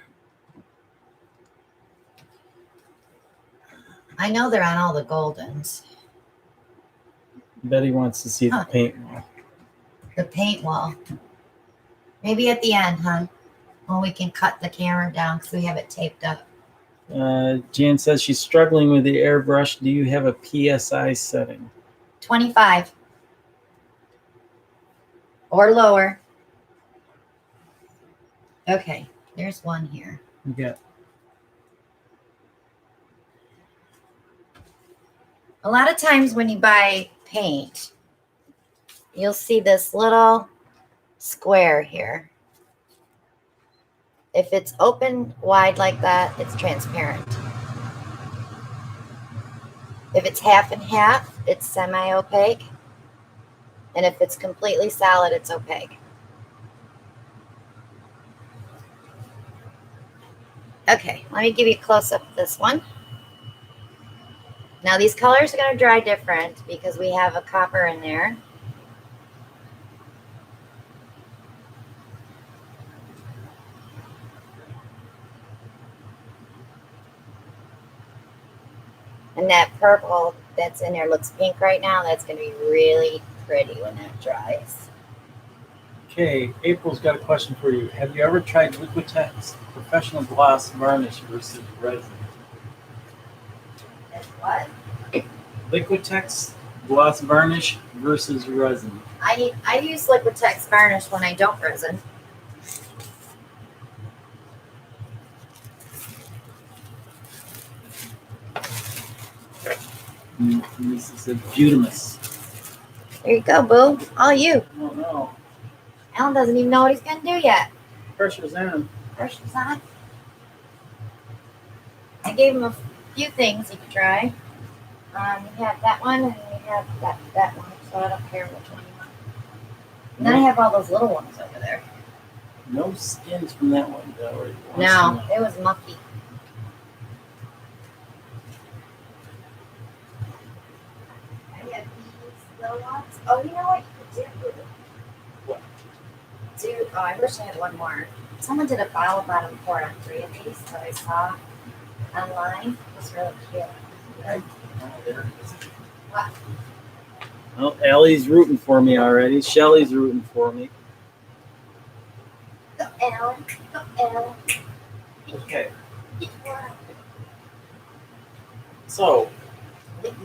I know they're on all the Goldens. Betty wants to see the paint wall. The paint wall. Maybe at the end, huh? When we can cut the camera down because we have it taped up. Jan says she's struggling with the airbrush. Do you have a PSI setting? 25. Or lower. Okay, there's one here. Yeah. A lot of times when you buy paint, you'll see this little square here. If it's open wide like that, it's transparent. If it's half and half, it's semi-opaque. And if it's completely solid, it's opaque. Okay, let me give you a close-up of this one. Now these colors are going to dry different because we have a copper in there. And that purple that's in there looks pink right now. That's going to be really pretty when that dries. Okay, April's got a question for you. Have you ever tried Liquitex Professional Gloss Varnish versus resin? That's what? Liquitex Gloss Varnish versus resin. I use Liquitex varnish when I don't resin. This is a Butamus. There you go, boo. All you. Oh no, Alan doesn't even know what he's going to do yet. pressure's on. Pressure's on. I gave him a few things he could try. You have that one and you have that one, so I don't care which one you want. And then I have all those little ones over there. No skins from that one, Valerie. No, it was mucky. I have these little ones. Oh, you know what you could do? What? Dude, oh, I wish I had one more. Someone did a bottle bottom pour on 3 of these that I saw online. It was really cute. What? Well, Allie's rooting for me already. Shelly's rooting for me. Go, Alan. Go, Alan. Okay. So,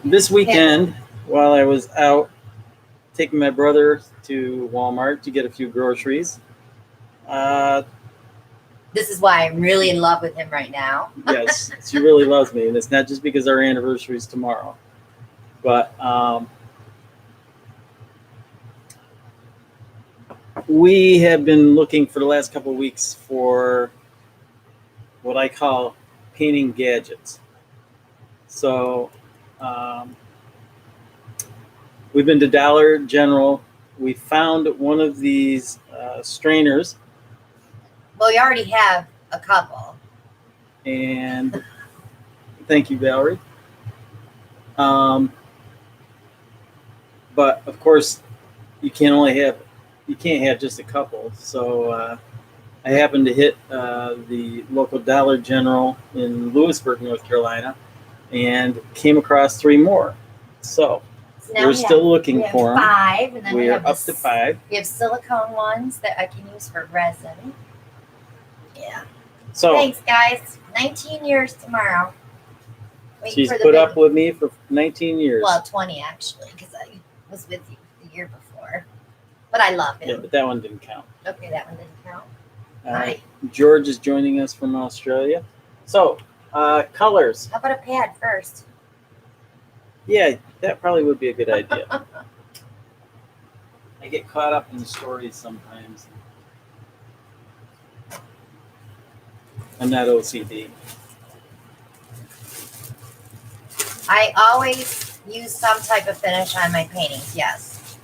this weekend, while I was out taking my brother to Walmart to get a few groceries, This This is why I'm really in love with him right now. Yes, she really loves me, and it's not just because our anniversary is tomorrow, but we have been looking for the last couple of weeks for what I call painting gadgets. So we've been to Dollar General. We found one of these strainers, Well, we already have a couple. and thank you, Valerie. But of course, you can't have just a couple. So I happened to hit the local Dollar General in Lewisburg, North Carolina, and came across 3 more. So now we're still looking for them. 5, and then we are have up to 5. We have silicone ones that I can use for resin. Yeah. So thanks, guys. 19 years tomorrow. She's put up with me for 19 years. Well, 20 actually, because I was with you the year before. But I love him. Yeah, but that one didn't count. Okay, that one didn't count. All right. George is joining us from Australia. So, colors. How about a pad first? Yeah, that probably would be a good idea. I get caught up in the stories sometimes. I'm not OCD. I always use some type of finish on my paintings, yes.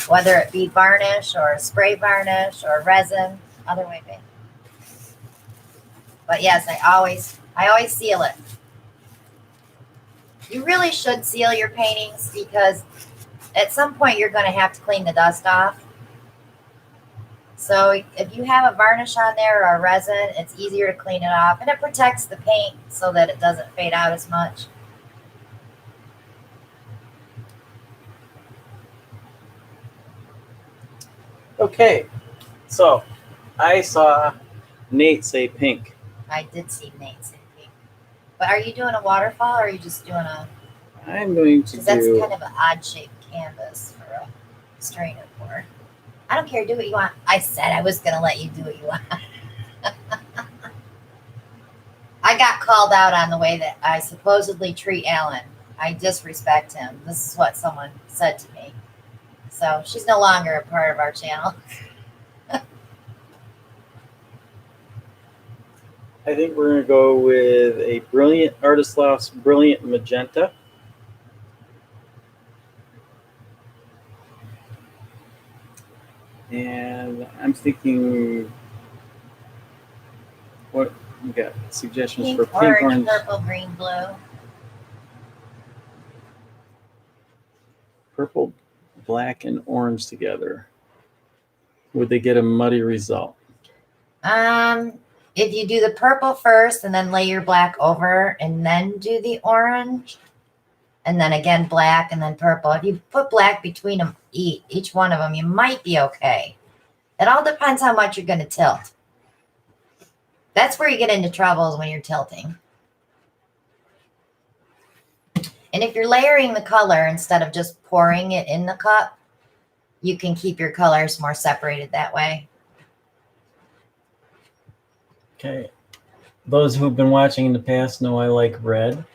Whether it be varnish or spray varnish or resin, other way paint. But yes, I always seal it. You really should seal your paintings because at some point you're going to have to clean the dust off. So if you have a varnish on there or a resin, it's easier to clean it off, and it protects the paint so that it doesn't fade out as much. Okay, so I saw Nate say pink. I did see Nate say pink. But are you doing a waterfall or are you just doing a... I'm going to do... Because that's kind of an odd-shaped canvas for a strainer pour. I don't care. Do what you want. I said I was going to let you do what you want. I got called out on the way that I supposedly treat Alan. I disrespect him. This is what someone said to me. So she's no longer a part of our channel. I think we're going to go with a Brilliant Artist Loft's Brilliant Magenta. And I'm thinking, what you got? Suggestions Pink, for pink, orange, purple, green, blue. Purple, black, and orange together. Would they get a muddy result? If you do the purple first and then lay your black over and then do the orange, and then again black and then purple. If you put black between them, each one of them, you might be okay. It all depends how much you're going to tilt. That's where you get into troubles when you're tilting. And if you're layering the color instead of just pouring it in the cup, you can keep your colors more separated that way. Okay. Those who've been watching in the past know I like red.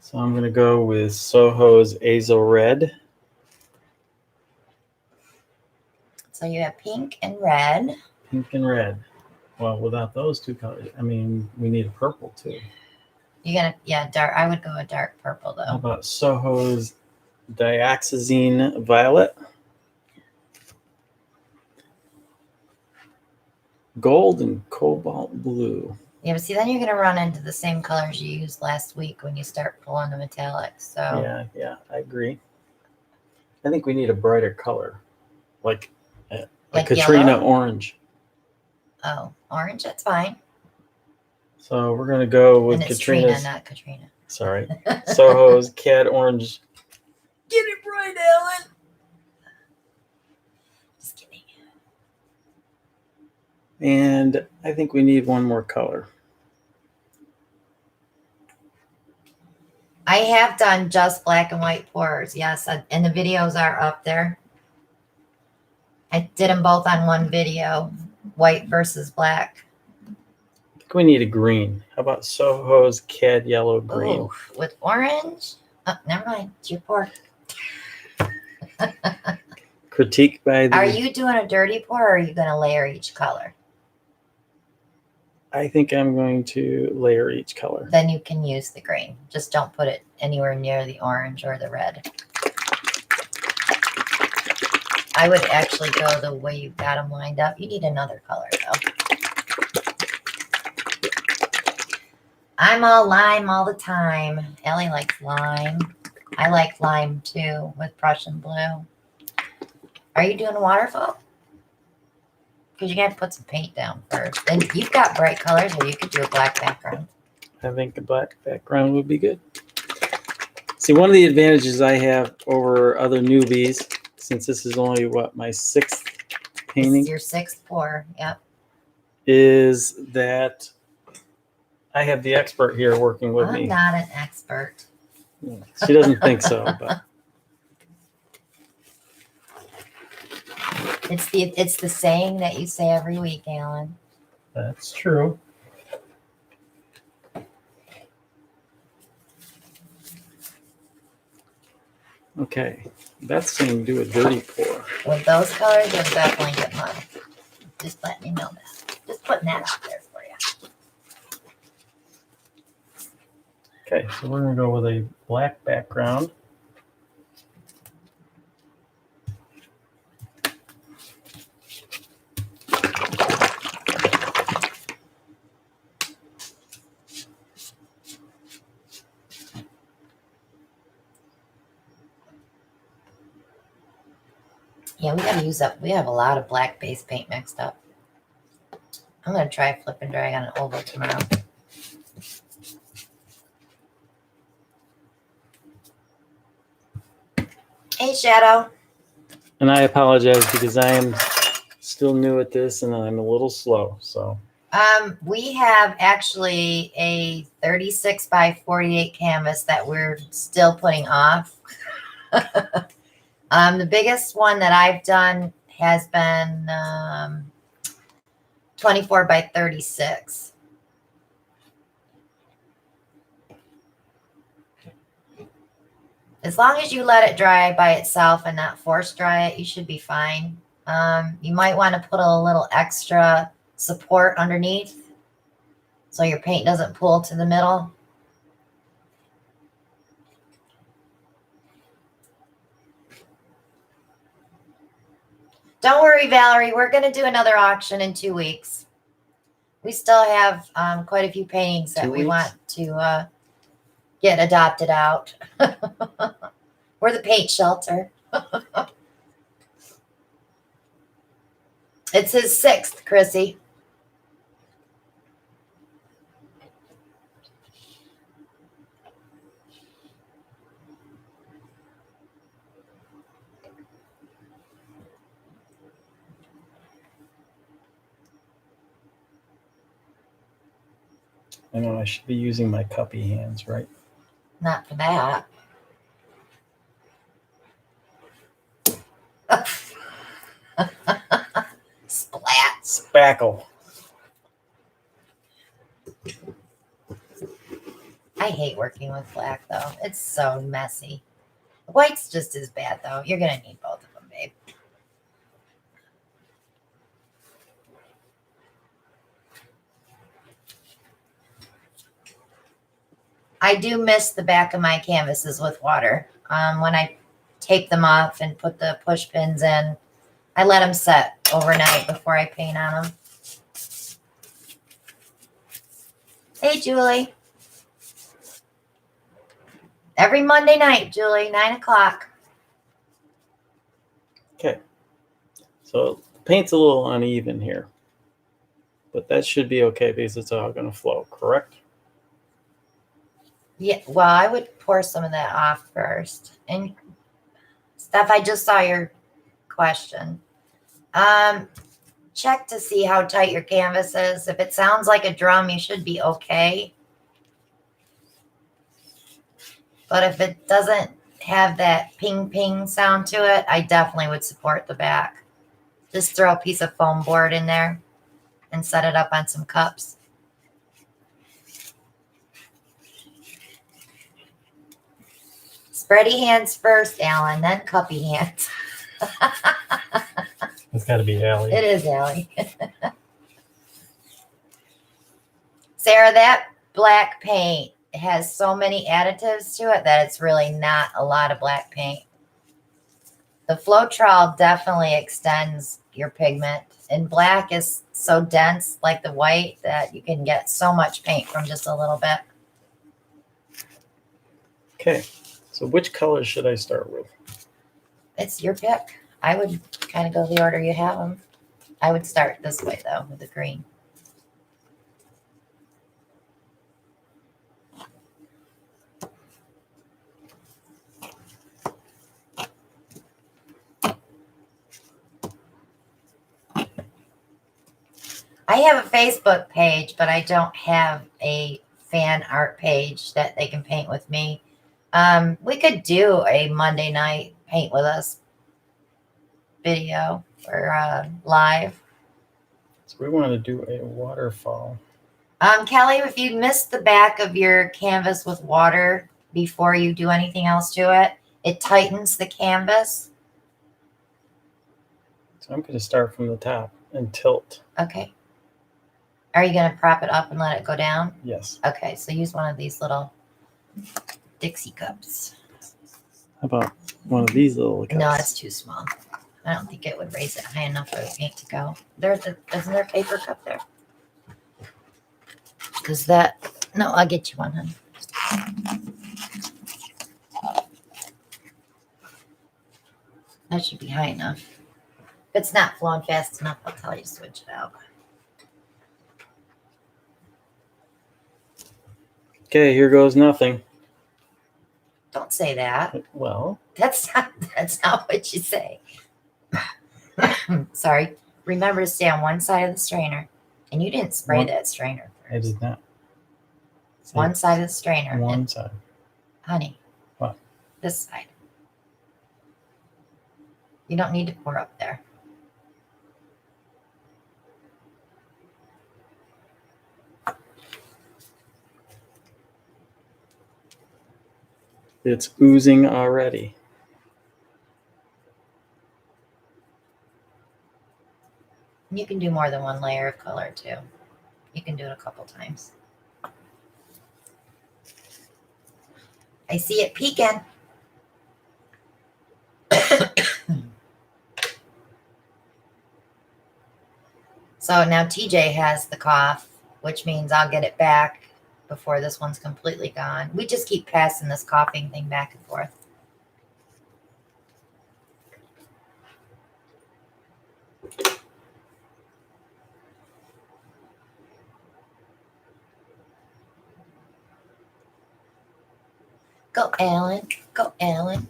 So I'm going to go with Soho's Azo Red. So you have pink and red. Pink and red. Well, without those two colors, I mean, we need a purple too. You're going to, yeah, dark. I would go a dark purple though. How about Soho's Dioxazine Violet? Gold and cobalt blue. Yeah, but see, then you're going to run into the same colors you used last week when you start pulling the metallics. So yeah, I agree. I think we need a brighter color, like Katrina yellow? Orange. Oh, orange, that's fine. So we're going to go with and it's Katrina's. Trina, not Katrina. Sorry. Soho's Cad Orange. Get it right, Ellen. Just kidding. And I think we need one more color. I have done just black and white pours, yes, and the videos are up there. I did them both on one video, white versus black. think we need a green. How about Soho's Cad Yellow Green? Ooh, with orange? Oh, never mind. It's your pour. Critique by the... Are you doing a dirty pour or are you going to layer each color? I think I'm going to layer each color. Then you can use the green. Just don't put it anywhere near the orange or the red. I would actually go the way you've got them lined up. You need another color though. I'm all lime all the time. Ellie likes lime. I like lime too with Prussian blue. Are you doing a waterfall? Because you're going to have to put some paint down first. And you've got bright colors, or you could do a black background. I think a black background would be good. See, one of the advantages I have over other newbies, since this is only, what, my 6th painting? This is your 6th pour, yep. Is that I have the expert here working with me. I'm not an expert. She doesn't think so, but... It's the saying that you say every week, Alan. That's true. Okay, that's saying do a dirty pour. With those colors, you'll definitely get mud. Just letting you know that. Just putting that out there for you. Okay, so we're going to go with a black background. Yeah, we gotta use up. We have a lot of black base paint mixed up. I'm gonna try flip and drag on an oval tomorrow. Hey, Shadow. And I apologize because I am still new at this and I'm a little slow. So we have actually a 36 by 48 canvas that we're still putting off. The biggest one that I've done has been 24 by 36. As long as you let it dry by itself and not force dry it, you should be fine. You might want to put a little extra support underneath so your paint doesn't pool to the middle. Don't worry, Valerie. We're going to do another auction in 2 weeks. We still have quite a few paintings that we want to get adopted out. We're the paint shelter. It's his 6th, Chrissy. I know I should be using my cuppy hands, right? Not for that. Splat. Spackle. I hate working with black, though. It's so messy. White's just as bad, though. You're going to need both of them, babe. I do miss the back of my canvases with water. When I take them off and put the push pins in, I let them set overnight before I paint on them. Hey, Julie. Every Monday night, Julie, 9 o'clock. Okay. So the paint's a little uneven here, but that should be okay because it's all going to flow, correct? Yeah, well, I would pour some of that off first. And Steph, I just saw your question. Check to see how tight your canvas is. If it sounds like a drum, you should be okay. But if it doesn't have that ping ping sound to it, I definitely would support the back. Just throw a piece of foam board in there and set it up on some cups. Spready hands first, Alan, then cuppy hands. It's got to be Allie. It is, Allie. Sarah, that black paint has so many additives to it that it's really not a lot of black paint. The Floetrol definitely extends your pigment, and black is so dense like the white that you can get so much paint from just a little bit. Okay, so which colors should I start with? It's your pick. I would kind of go the order you have them. I would start this way though, with the green. I have a Facebook page, but I don't have a fan art page that they can paint with me. We could do a Monday night paint with us video or live. So we want to do a waterfall. Kelly, if you missed the back of your canvas with water before you do anything else to it, it tightens the canvas. So I'm going to start from the top and tilt. Okay. Are you going to prop it up and let it go down? Yes. Okay, so use one of these little Dixie cups. How about one of these little cups? No, it's too small. I don't think it would raise it high enough for the paint to go. Isn't there a paper cup there? Does that? No, I'll get you one, honey. That should be high enough. If it's not flowing fast enough, I'll tell you to switch it out. Okay, here goes nothing. Don't say that. Well, That's not what you say. Sorry. Remember to stay on one side of the strainer. And you didn't spray that strainer first. I did not. One side of the strainer. One side. Honey. What? This side. You don't need to pour up there. It's oozing already. You can do more than one layer of color too. You can do it a couple times. I see it peeking. So now TJ has the cough, which means I'll get it back before this one's completely gone. We just keep passing this coughing thing back and forth. Go, Alan. Go, Alan.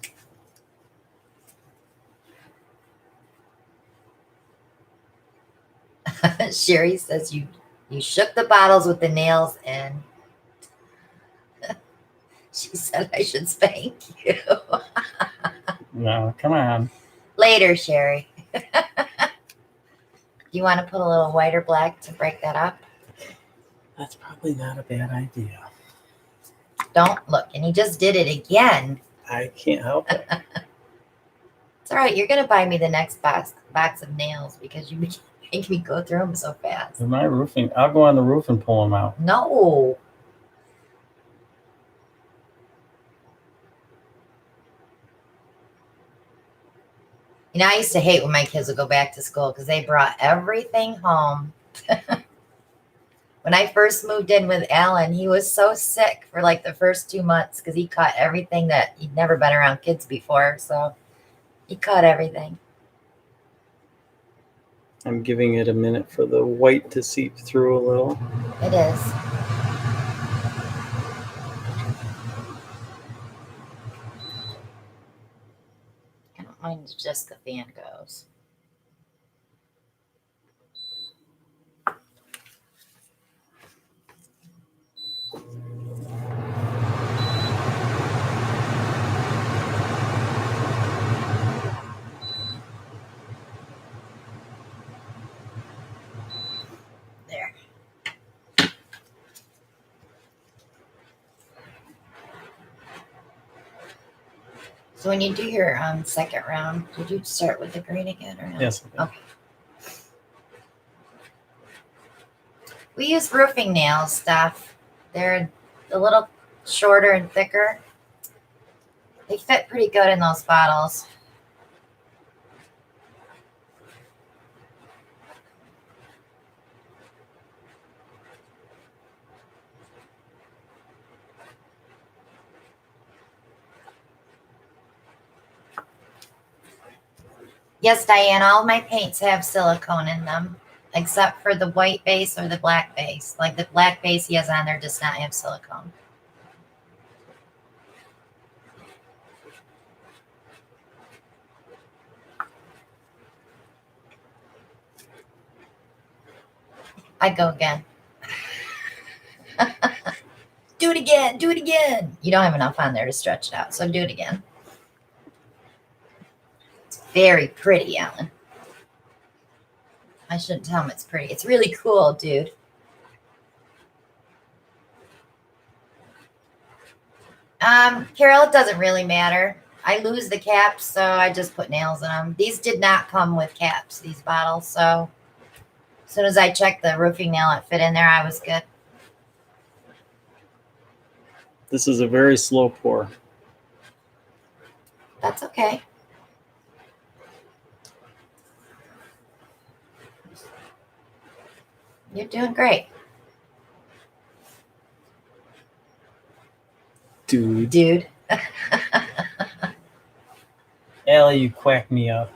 Sherry says you shook the bottles with the nails in. She said I should spank you. No, come on. Later, Sherry. Do you want to put a little white or black to break that up? That's probably not a bad idea. Don't look. And he just did it again. I can't help it. It's all right. You're going to buy me the next box of nails because you make me go through them so fast. My roofing, I'll go on the roof and pull them out. No. You know, I used to hate when my kids would go back to school because they brought everything home. When I first moved in with Alan, he was so sick for like the first 2 months because he caught everything that he'd never been around kids before. So he caught everything. I'm giving it a minute for the white to seep through a little. It is. I don't mind just the fan goes. There. So when you do your second round, did you start with the green again or no? Yes. Okay. We use roofing nail stuff. They're a little shorter and thicker. They fit pretty good in those bottles. Yes, Diane, all my paints have silicone in them, except for the white base or the black base. Like the black base he has on there does not have silicone. I go again. Do it again. Do it again. You don't have enough on there to stretch it out, so do it again. It's very pretty, Alan. I shouldn't tell him it's pretty. It's really cool, dude. Carol, it doesn't really matter. I lose the caps, so I just put nails in them. These did not come with caps, these bottles, so as soon as I checked the roofing nail, it fit in there, I was good. This is a very slow pour. That's okay. You're doing great. Dude. Allie, you quack me up.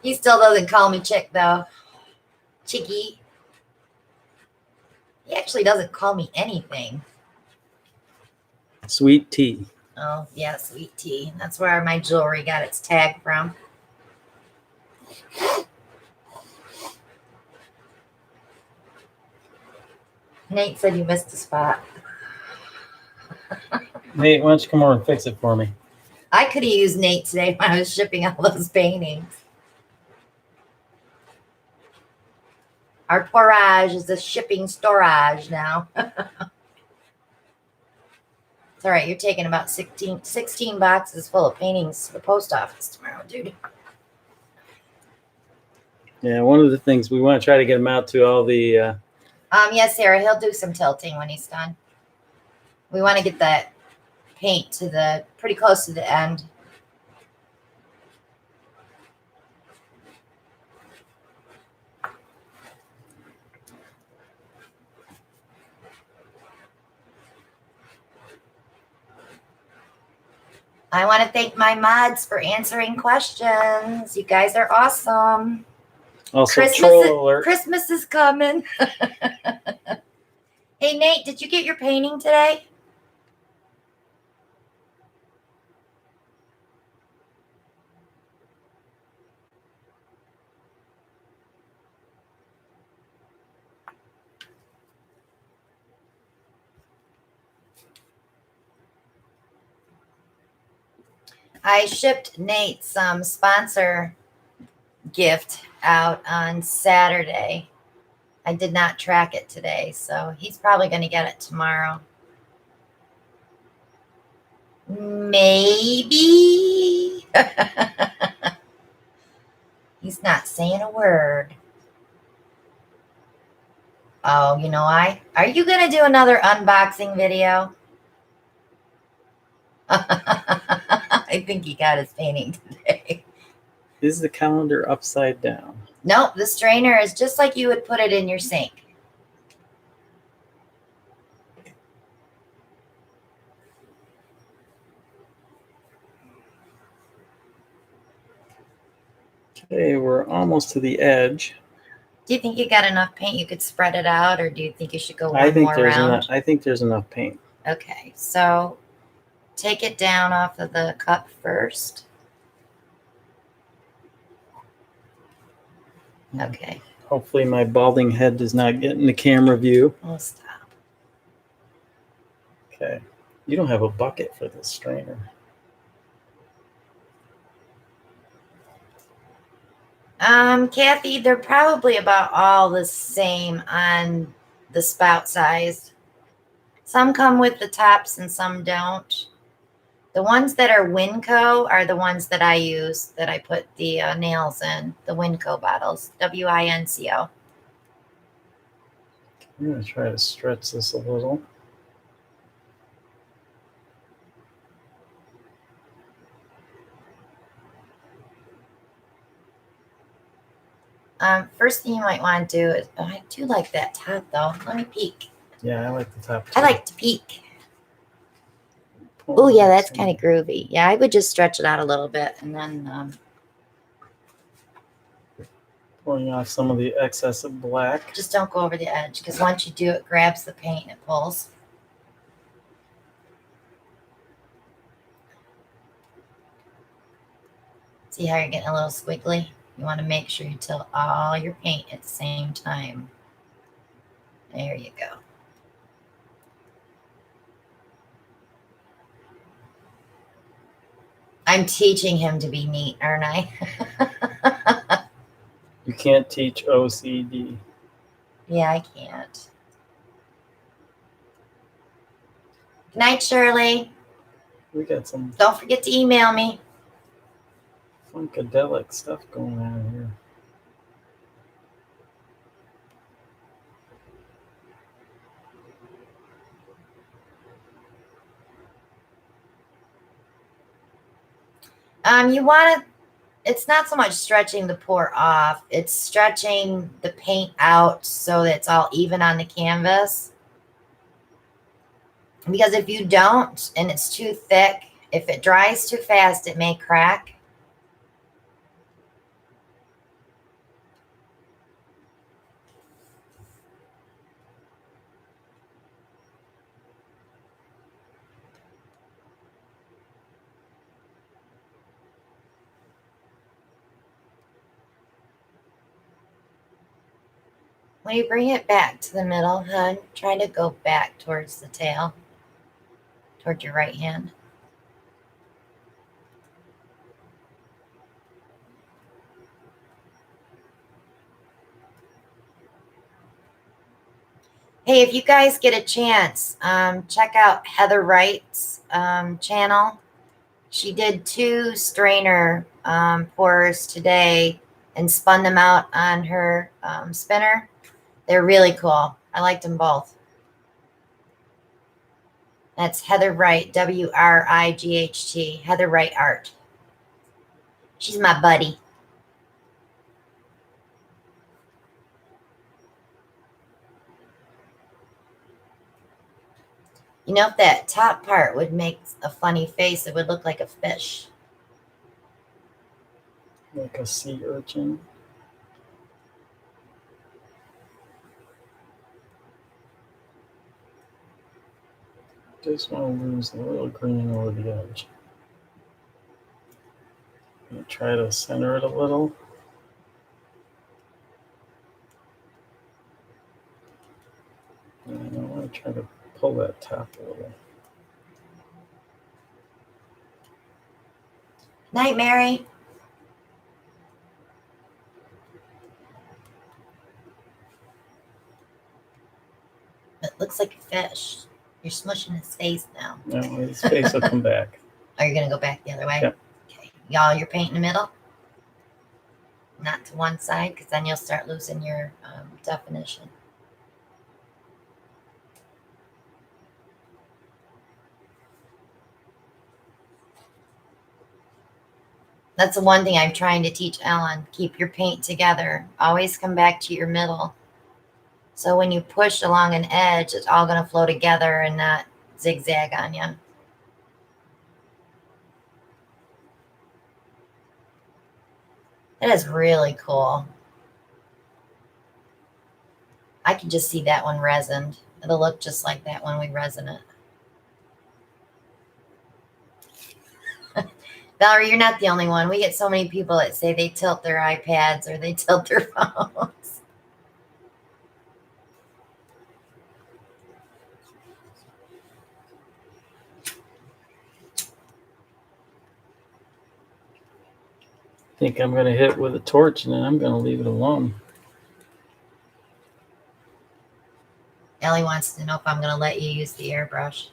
He still doesn't call me chick, though. Chicky. He actually doesn't call me anything. Sweet tea. Oh, yeah, sweet tea. That's where my jewelry got its tag from. Nate said you missed a spot. Nate, why don't you come over and fix it for me? I could have used Nate today when I was shipping all those paintings. Our porage is a shipping storage now. It's all right. You're taking about 16 boxes full of paintings to the post office tomorrow, dude. Yeah, one of the things we want to try to get him out to all the... Yes, Sarah, he'll do some tilting when he's done. We want to get that paint to the pretty close to the end. I want to thank my mods for answering questions. You guys are awesome. Also, troll alert. Christmas is coming. Hey, Nate, did you get your painting today? I shipped Nate some sponsor gift out on Saturday. I did not track it today, so he's probably going to get it tomorrow. Maybe. He's not saying a word. Oh, you know, are you going to do another unboxing video? I think he got his painting today. Is the calendar upside down? Nope, the strainer is just like you would put it in your sink. Okay, we're almost to the edge. Do you think you got enough paint you could spread it out, or do you think you should go I one think more there's round? enough. I think there's enough paint. Okay, so take it down off of the cup first. Okay. Hopefully my balding head does not get in the camera view. We'll stop. Okay. You don't have a bucket for this strainer. Kathy, they're probably about all the same on the spout size. Some come with the tops and some don't. The ones that are Winco are the ones that I use, that I put the nails in, the Winco bottles, WINCO. I'm going to try to stretch this a little. First thing you might want to do is, oh, I do like that top though. Let me peek. Yeah, I like the top too. I like to peek. Oh yeah, that's kind of groovy. Yeah, I would just stretch it out a little bit and then pulling off some of the excess of black. just don't go over the edge, because once you do, it grabs the paint and it pulls. See how you're getting a little squiggly? You want to make sure you tilt all your paint at the same time. There you go. I'm teaching him to be neat, aren't I? You can't teach OCD. Yeah, I can't. Good night, Shirley. We got some Don't forget to email me. funkadelic stuff going on here. You want to, it's not so much stretching the pour off, it's stretching the paint out so that it's all even on the canvas. Because if you don't and it's too thick, if it dries too fast, it may crack. When you bring it back to the middle, hun, try to go back towards the tail, toward your right hand. Hey, if you guys get a chance, check out Heather Wright's channel. She did 2 strainer pours today and spun them out on her spinner. They're really cool. I liked them both. That's Heather Wright, WRIGHT, Heather Wright Art. She's my buddy. You know, if that top part would make a funny face, it would look like a fish. Like a sea urchin. Just want to lose a little green over the edge. Try to center it a little. And I want to try to pull that top a little. Night, Mary. It looks like a fish. You're smushing his face now. No, his face will come back. Are you going to go back the other way? Yep. Okay. Y'all, your paint in the middle? Not to one side, because then you'll start losing your definition. That's the one thing I'm trying to teach Ellen. Keep your paint together. Always come back to your middle. So when you push along an edge, it's all going to flow together and not zigzag on you. That is really cool. I can just see that one resined. It'll look just like that when we resin it. Valerie, you're not the only one. We get so many people that say they tilt their iPads or they tilt their phones. I think I'm going to hit it with a torch and then I'm going to leave it alone. Ellie wants to know if I'm going to let you use the airbrush.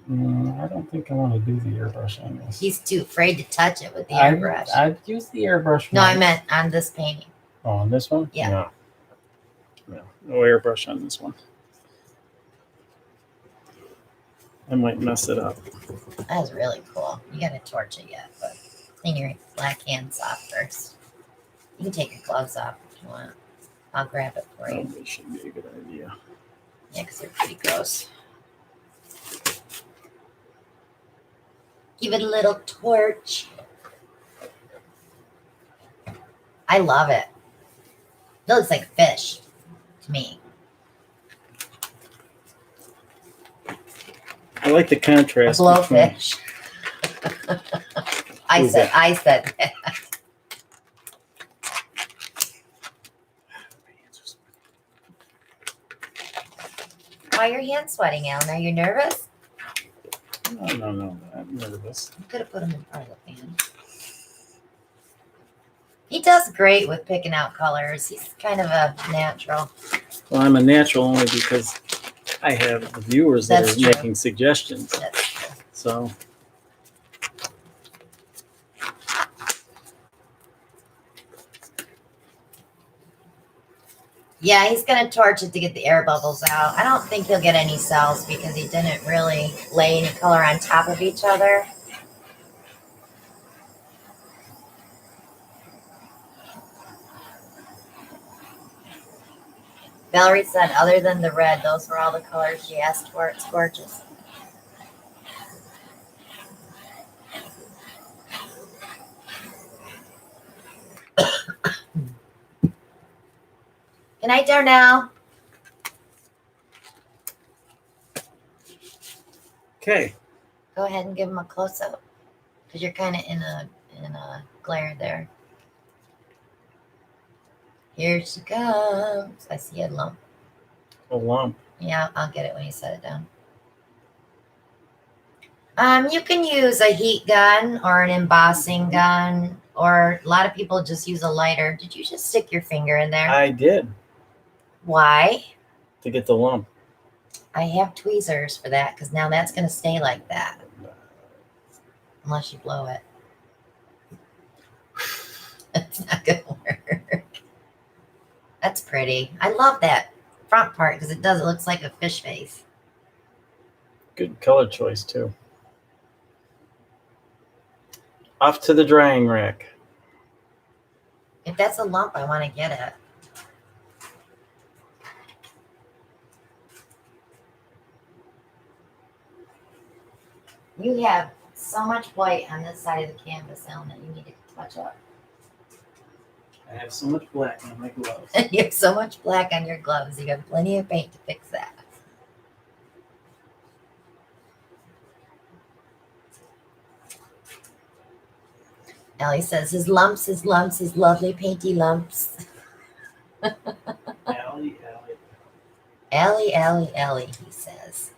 I don't think I want to do the airbrush on this. He's too afraid to touch it with the airbrush. I've used the airbrush. No, I once. meant on this painting. Oh, on this one? Yeah. No airbrush on this one. I might mess it up. That was really cool. You got to torch it yet, but clean your black hands off first. You can take your gloves off if you want. I'll grab it for you. Probably should be a good idea. Yeah, because they're pretty gross. Give it a little torch. I love it. It looks like fish to me. I like the contrast. Blowfish. I said that. Why are your hands sweating, Alan? Are you nervous? No. I'm nervous. You could have put them in front of the fan. He does great with picking out colors. He's kind of a natural. Well, I'm a natural only because I have the viewers that That's are true. making suggestions. That's true. So. Yeah, he's going to torch it to get the air bubbles out. I don't think he'll get any cells because he didn't really lay any color on top of each other. Valerie said, other than the red, those were all the colors she asked for. It's gorgeous. Good night, Darnell. Okay. Go ahead and give him a close-up because you're kind of in a glare there. Here she comes. I see a lump. A lump. Yeah, I'll get it when you set it down. You can use a heat gun or an embossing gun, or a lot of people just use a lighter. Did you just stick your finger in there? I did. Why? To get the lump. I have tweezers for that because now that's going to stay like that. Unless you blow it. It's not going to work. That's pretty. I love that front part because it looks like a fish face. Good color choice, too. Off to the drying rack. If that's a lump, I want to get it. You have so much white on this side of the canvas, Ellen, that you need to touch up. I have so much black on my gloves. You have so much black on your gloves. You have plenty of paint to fix that. Ellie says his lumps, his lovely painty lumps. Allie. Ellie, he says.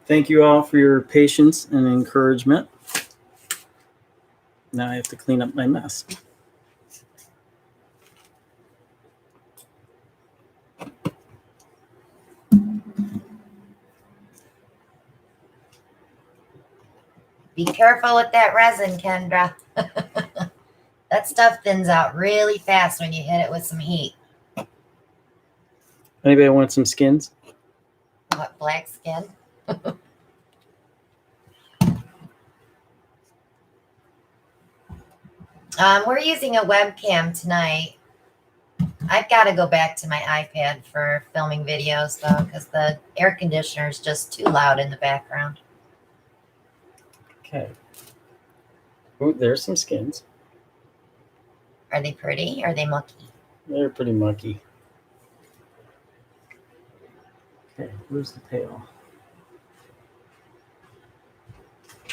Thank you all for your patience and encouragement. Now I have to clean up my mess. Be careful with that resin, Kendra. That stuff thins out really fast when you hit it with some heat. Anybody want some skins? What, black skin? We're using a webcam tonight. I've got to go back to my iPad for filming videos, though, because the air conditioner is just too loud in the background. Okay. Ooh, there's some skins. Are they pretty? Or are they mucky? They're pretty mucky. Okay, where's the pail?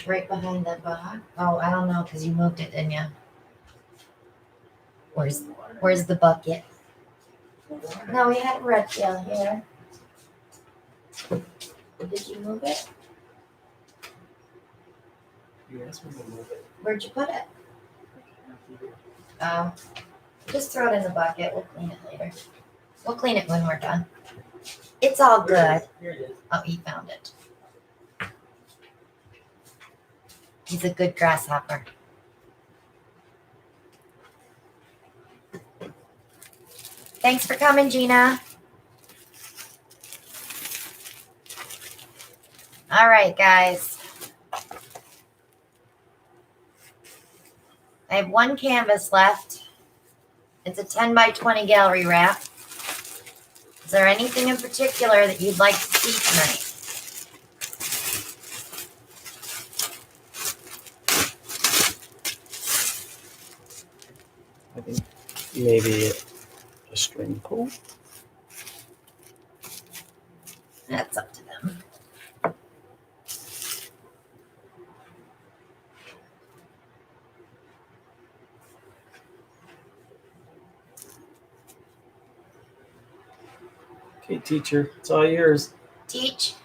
Right behind that box? Oh, I don't know, because you moved it, didn't you? Where's the bucket? No, we had a red pail here. Did you move it? You asked me to move it. Where'd you put it? Oh, just throw it in the bucket. We'll clean it later. We'll clean it when we're done. It's all good. Here it is. Oh, he found it. He's a good grasshopper. Thanks for coming, Gina. All right, guys. I have one canvas left. It's a 10 by 20 gallery wrap. Is there anything in particular that you'd like to see tonight? I think maybe a string pull. That's up to them. Okay, teacher, it's all yours. Teacher.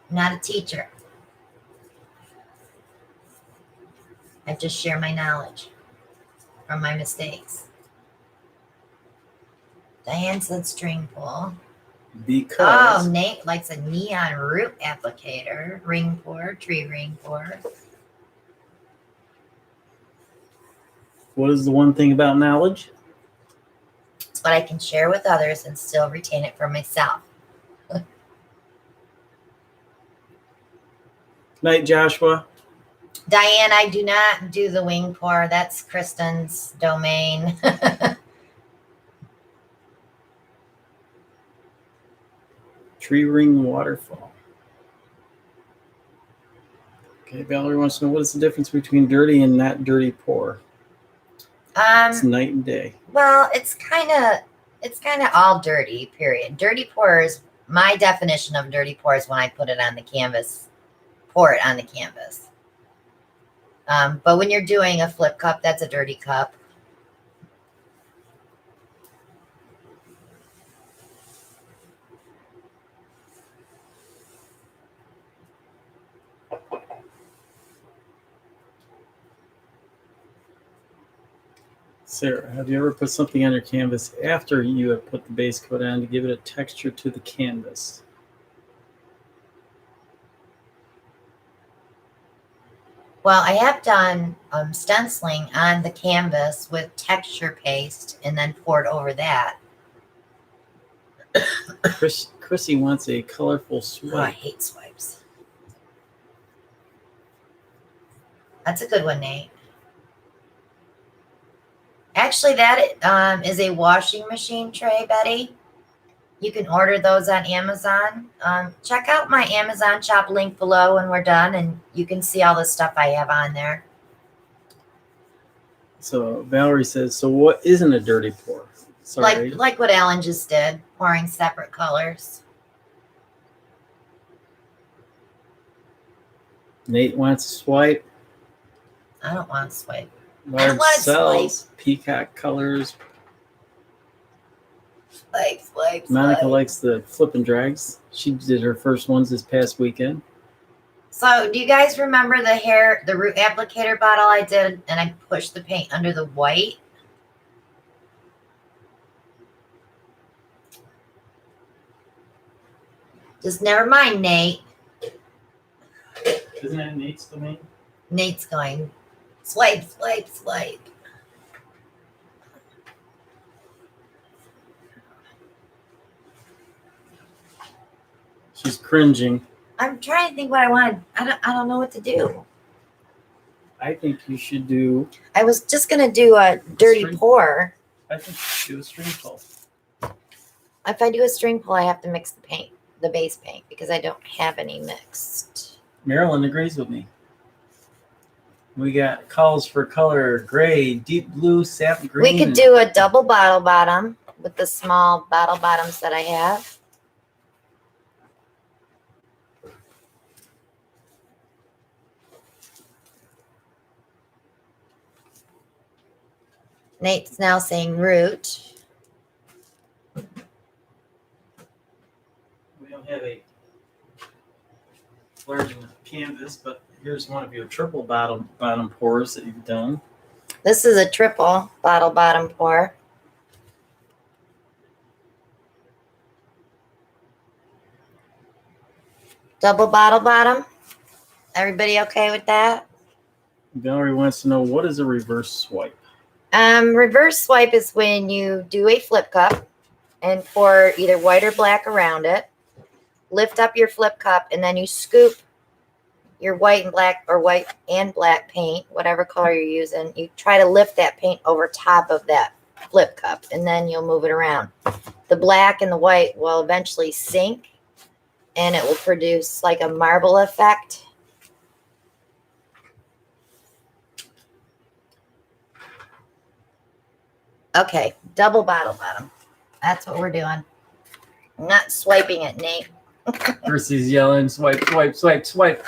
I'm not a teacher. I just share my knowledge from my mistakes. Diane said string pull. Because Oh, Nate likes a neon root applicator, ring pour, tree ring pour. what is the one thing about knowledge? It's what I can share with others and still retain it for myself. Night, Joshua. Diane, I do not do the wing pour. That's Kristen's domain. Tree ring waterfall. Okay, Valerie wants to know what is the difference between dirty and not dirty pour. It's night and day. Well, it's kind of all dirty, period. Dirty pour is my definition of dirty pour is when I put it on the canvas, pour it on the canvas. But when you're doing a flip cup, that's a dirty cup. Sarah, have you ever put something on your canvas after you have put the base coat on to give it a texture to the canvas? Well, I have done stenciling on the canvas with texture paste and then poured over that. Chrissy wants a colorful Oh, I swipe. hate swipes. That's a good one, Nate. Actually, that is a washing machine tray, Betty. You can order those on Amazon. Check out my Amazon shop link below when we're done, and you can see all the stuff I have on there. So Valerie says, so what isn't a dirty pour? Sorry. Like what Alan just did, pouring separate colors. Nate wants a swipe. I don't want to swipe. Large want to cells, peacock colors. Swipe. Monica likes the flip and drags. She did her first ones this past weekend. So do you guys remember the root applicator bottle I did and I pushed the paint under the white? Just never mind, Nate. Isn't that Nate's domain? Nate's going, swipe. She's cringing. I'm trying to think what I wanted. I don't know what to do. I think you should do. I was just gonna do a dirty String. pour. I think you should do a string pull. If I do a string pull, I have to mix the base paint, because I don't have any mixed. Marilyn agrees with me. We got calls for color: gray, deep blue, sap green. We could do a double bottle bottom with the small bottle bottoms that I have. Nate's now saying root. We don't do this, but here's one of your triple bottom pours that you've done. This is a triple bottle bottom pour. Double bottle bottom. Everybody okay with that? Valerie wants to know, what is a reverse swipe? Reverse swipe is when you do a flip cup and pour either white or black around it. Lift up your flip cup and then you scoop your white and black or white and black paint, whatever color you're using. You try to lift that paint over top of that flip cup and then you'll move it around. The black and the white will eventually sink and it will produce like a marble effect. Okay, double bottle bottom. That's what we're doing. I'm not swiping it, Nate. Percy's yelling, swipe, swipe, swipe, swipe.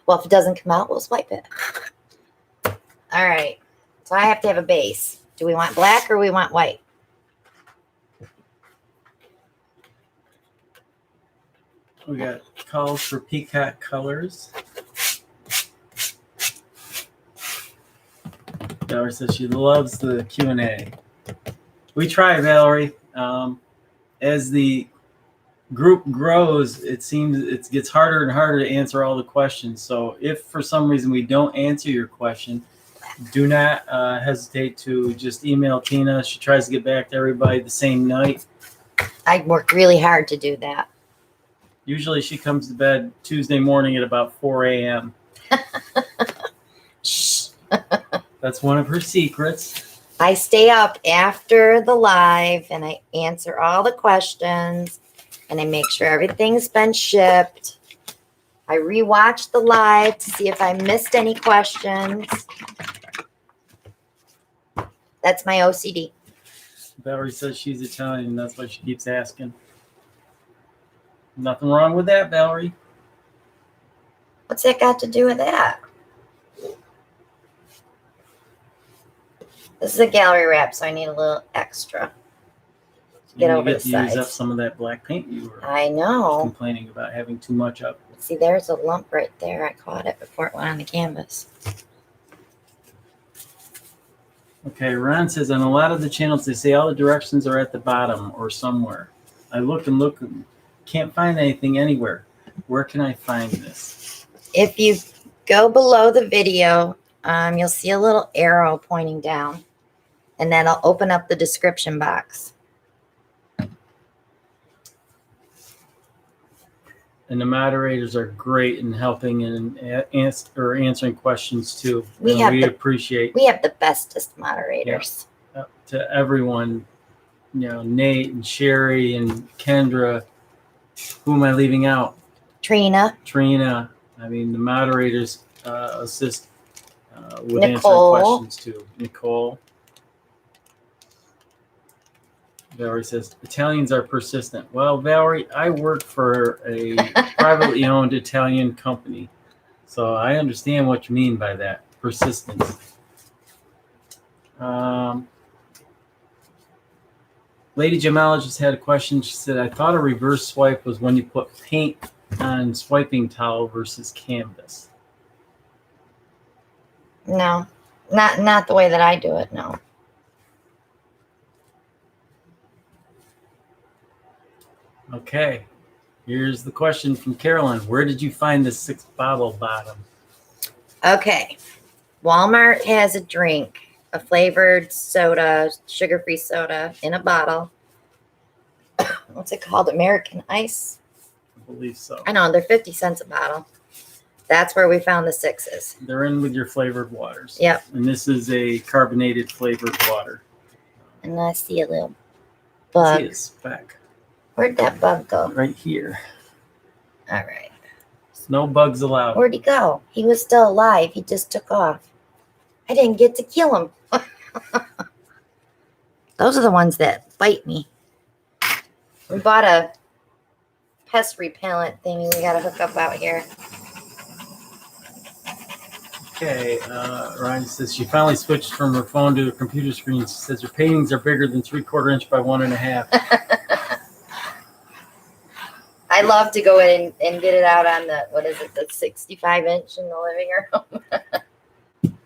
Well, if it doesn't come out, we'll swipe it. All right. So I have to have a base. Do we want black or we want white? We got calls for peacock colors. Valerie says she loves the Q&A. We try, Valerie. As the group grows, it seems it gets harder and harder to answer all the questions. So if for some reason we don't answer your question, do not hesitate to just email Tina. She tries to get back to everybody the same night. I work really hard to do that. Usually she comes to bed Tuesday morning at about 4 a.m. Shh. That's one of her secrets. I stay up after the live and I answer all the questions and I make sure everything's been shipped. I rewatch the live to see if I missed any questions. That's my OCD. Valerie says she's Italian, and that's why she keeps asking. Nothing wrong with that, Valerie. What's that got to do with that? This is a gallery wrap, so I need a little extra. Get over the to use up sides. some of that black paint you were I know. complaining about having too much of. See, there's a lump right there. I caught it before it went on the canvas. Okay, Ron says on a lot of the channels they say all the directions are at the bottom or somewhere. I look and look and can't find anything anywhere. Where can I find this? If you go below the video, you'll see a little arrow pointing down, and then I'll open up the description box. And the moderators are great in helping and answering questions too. We appreciate. We have the bestest moderators. To everyone, Nate and Sherry and Kendra. Who am I leaving out? Trina. I mean, the moderators assist with Nicole. answering questions too. Nicole. Valerie says, Italians are persistent. Well, Valerie, I work for a privately owned Italian company, so I understand what you mean by that, persistence. Lady Gemologist had a question. She said, I thought a reverse swipe was when you put paint on swiping towel versus canvas. No, not the way that I do it, no. Okay, here's the question from Carolyn. Where did you find the 6-bottle bottom? Okay, Walmart has a drink, a flavored soda, sugar-free soda in a bottle. What's it called? American Ice? I believe so. I know, they're 50 cents a bottle. That's where we found the 6s. They're in with your flavored waters. Yep. And this is a carbonated flavored water. And I see a little bug. See a speck. Where'd that bug go? Right here. All right. No bugs allowed. Where'd he go? He was still alive. He just took off. I didn't get to kill him. Those are the ones that bite me. We bought a pest repellent thing we got to hook up out here. Okay, Ryan says she finally switched from her phone to her computer screen. She says her paintings are bigger than 3/4 inch by 1.5. I love to go in and get it out on the, what is it, the 65-inch in the living room.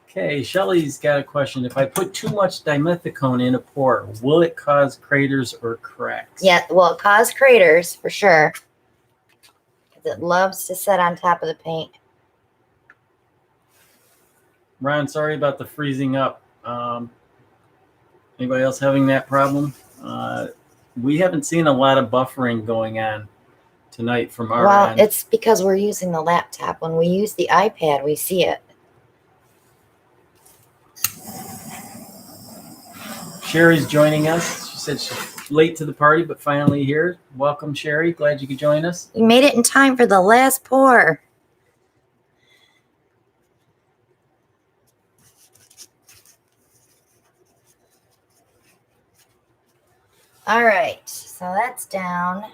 Okay, Shelly's got a question. If I put too much dimethicone in a pour, will it cause craters or cracks? Yeah, well, it caused craters for sure. Because it loves to sit on top of the paint. Ron, sorry about the freezing up. Anybody else having that problem? We haven't seen a lot of buffering going on tonight from our Well, end. it's because we're using the laptop. When we use the iPad, we see it. Sherry's joining us. She said she's late to the party, but finally here. Welcome, Sherry. Glad you could join us. You made it in time for the last pour. All right, so that's down.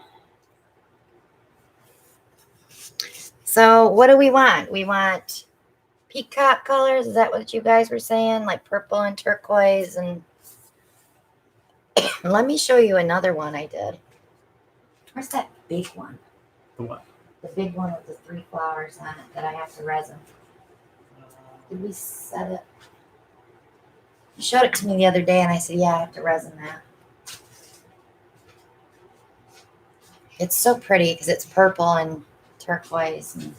So what do we want? We want peacock colors. Is that what you guys were saying? Like purple and turquoise. And let me show you another one I did. Where's that big one? The what? The big one with the 3 flowers on it that I have to resin. Did we set it? You showed it to me the other day and I said, yeah, I have to resin that. It's so pretty because it's purple and turquoise. And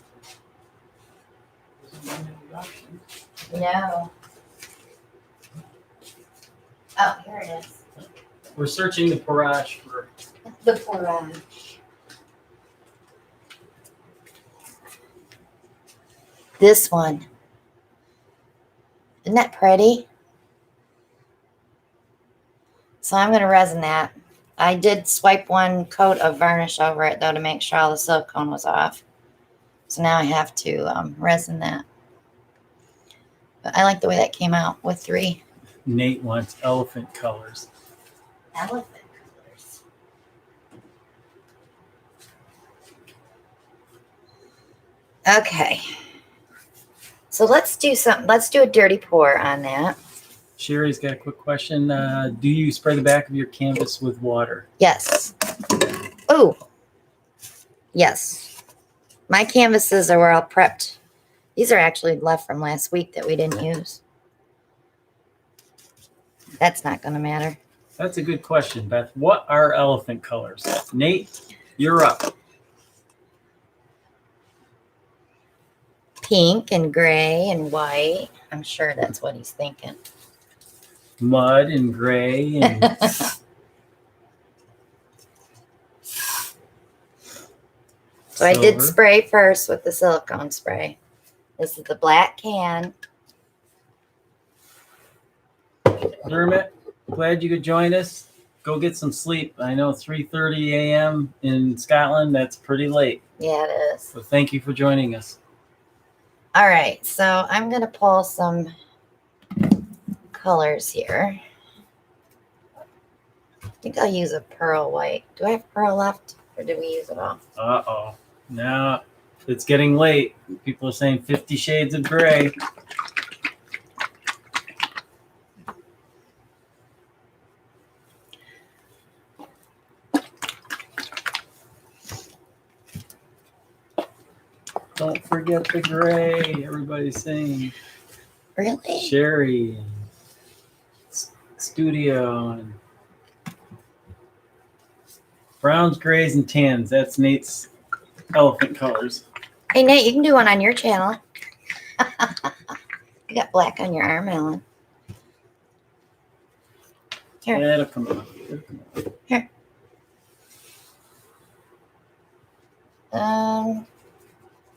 no. Oh, here it is. We're searching the Parage for. The Parage. This one. Isn't that pretty? So I'm going to resin that. I did swipe 1 coat of varnish over it, though, to make sure all the silicone was off. So now I have to resin that. But I like the way that came out with 3. Nate wants elephant colors. Elephant colors. Okay. So let's do something. Let's do a dirty pour on that. Sherry's got a quick question. Do you spray the back of your canvas with water? Yes. Oh. Yes. My canvases are all prepped. These are actually left from last week that we didn't use. That's not going to matter. That's a good question, Beth. What are elephant colors? Nate, you're up. Pink and gray and white. I'm sure that's what he's thinking. Mud and gray and So I did silver. spray first with the silicone spray. This is the black can. Dermot, glad you could join us. Go get some sleep. I know 3:30 a.m. in Scotland, that's pretty late. Yeah, it is. So thank you for joining us. All right, so I'm going to pull some colors here. I think I'll use a pearl white. Do I have pearl left, or did we use it all? Uh-oh. Now it's getting late. People are saying 50 Shades of Gray. Don't forget the gray. Everybody's saying. Really? Sherry and Studio and browns, grays, and tans. That's Nate's elephant colors. Hey, Nate, you can do one on your channel. You got black on your arm, Ellen. Here. That'll come out. It'll come out. Here.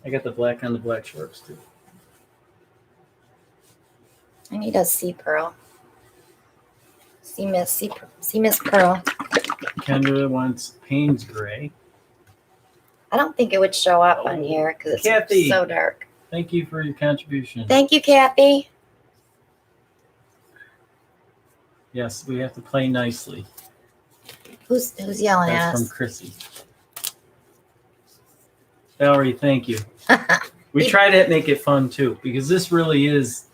I got the black on the black shorts too. I need a sea pearl. Sea Miss Pearl. Kendra wants Payne's gray. I don't think it would show up on here because it's Kathy. so dark. Thank you for your contribution. Thank you, Kathy. Yes, we have to play nicely. Who's yelling at That's from us? Chrissy. Valerie, thank you. We try to make it fun too, because this really is.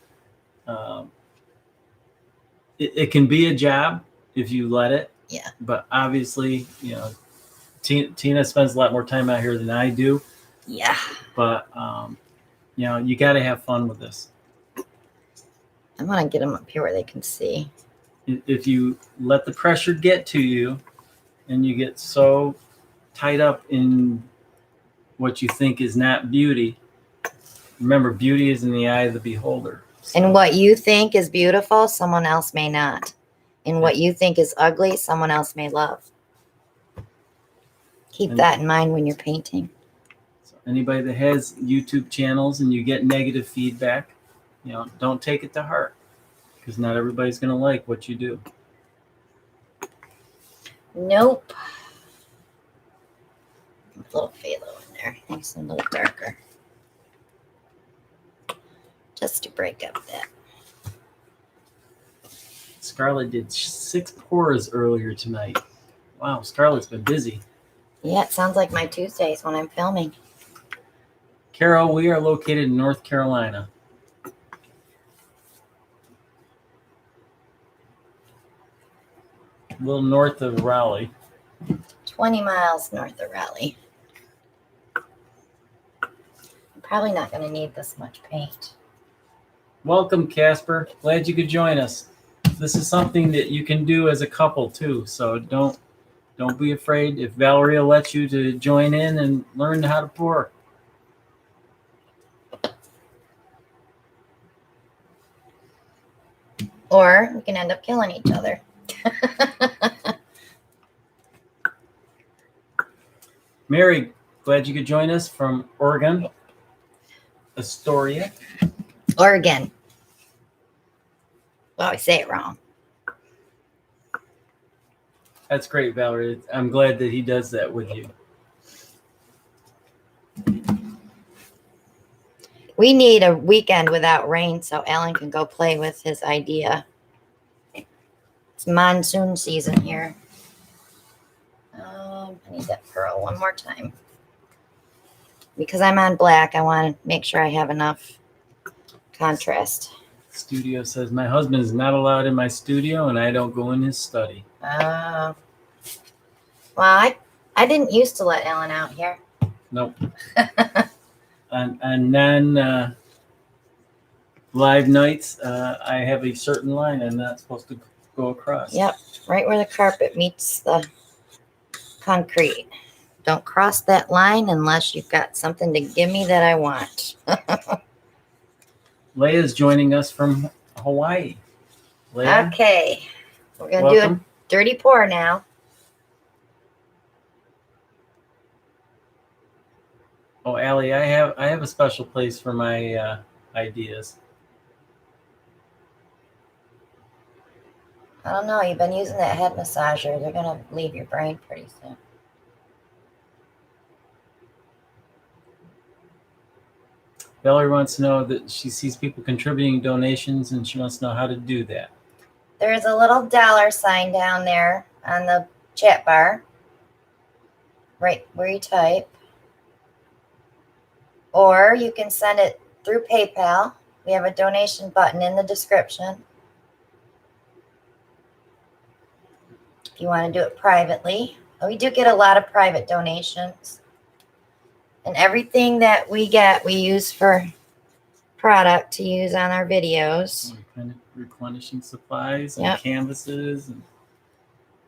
It can be a job if you let it. Yeah. But obviously, Tina spends a lot more time out here than I do, Yeah. but you got to have fun with this. I want to get them up here where they can see. If you let the pressure get to you and you get so tied up in what you think is not beauty, remember, beauty is in the eye of the beholder. So. And what you think is beautiful, someone else may not. And what you think is ugly, someone else may love. Keep that in mind when you're painting. So anybody that has YouTube channels and you get negative feedback, don't take it to heart, because not everybody's going to like what you do. Nope. A little phthalo in there. Makes it a little darker. Just to break up that. Scarlett did 6 pours earlier tonight. Wow, Scarlett's been busy. Yeah, it sounds like my Tuesdays when I'm filming. Carol, we are located in North Carolina. A little north of Raleigh. 20 miles north of Raleigh. I'm probably not going to need this much paint. Welcome, Casper. Glad you could join us. This is something that you can do as a couple too, so don't be afraid if Valerie will let you to join in and learn how to pour. Or we can end up killing each other. Mary, glad you could join us from Oregon, Astoria. Oregon. Well, I say it wrong. That's great, Valerie. I'm glad that he does that with you. We need a weekend without rain so Alan can go play with his idea. It's monsoon season here. I need that pearl one more time. Because I'm on black, I want to make sure I have enough contrast. Studio says, my husband is not allowed in my studio and I don't go in his study. Oh. Well, I didn't used to let Alan out here. Nope. on non live nights, I have a certain line I'm not supposed to go across. Yep, right where the carpet meets the concrete. Don't cross that line unless you've got something to give me that I want. Leia's joining us from Hawaii. Leia, Okay, we're going to do a dirty pour now. Oh, Allie, I have a special place for my ideas. I don't know. You've been using that head massager. They're going to leave your brain pretty soon. Valerie wants to know that she sees people contributing donations and she wants to know how to do that. There's a little dollar sign down there on the chat bar, right where you type. Or you can send it through PayPal. We have a donation button in the description. If you want to do it privately. We do get a lot of private donations. And everything that we get, we use for product to use on our videos. Replenishing supplies and canvases. And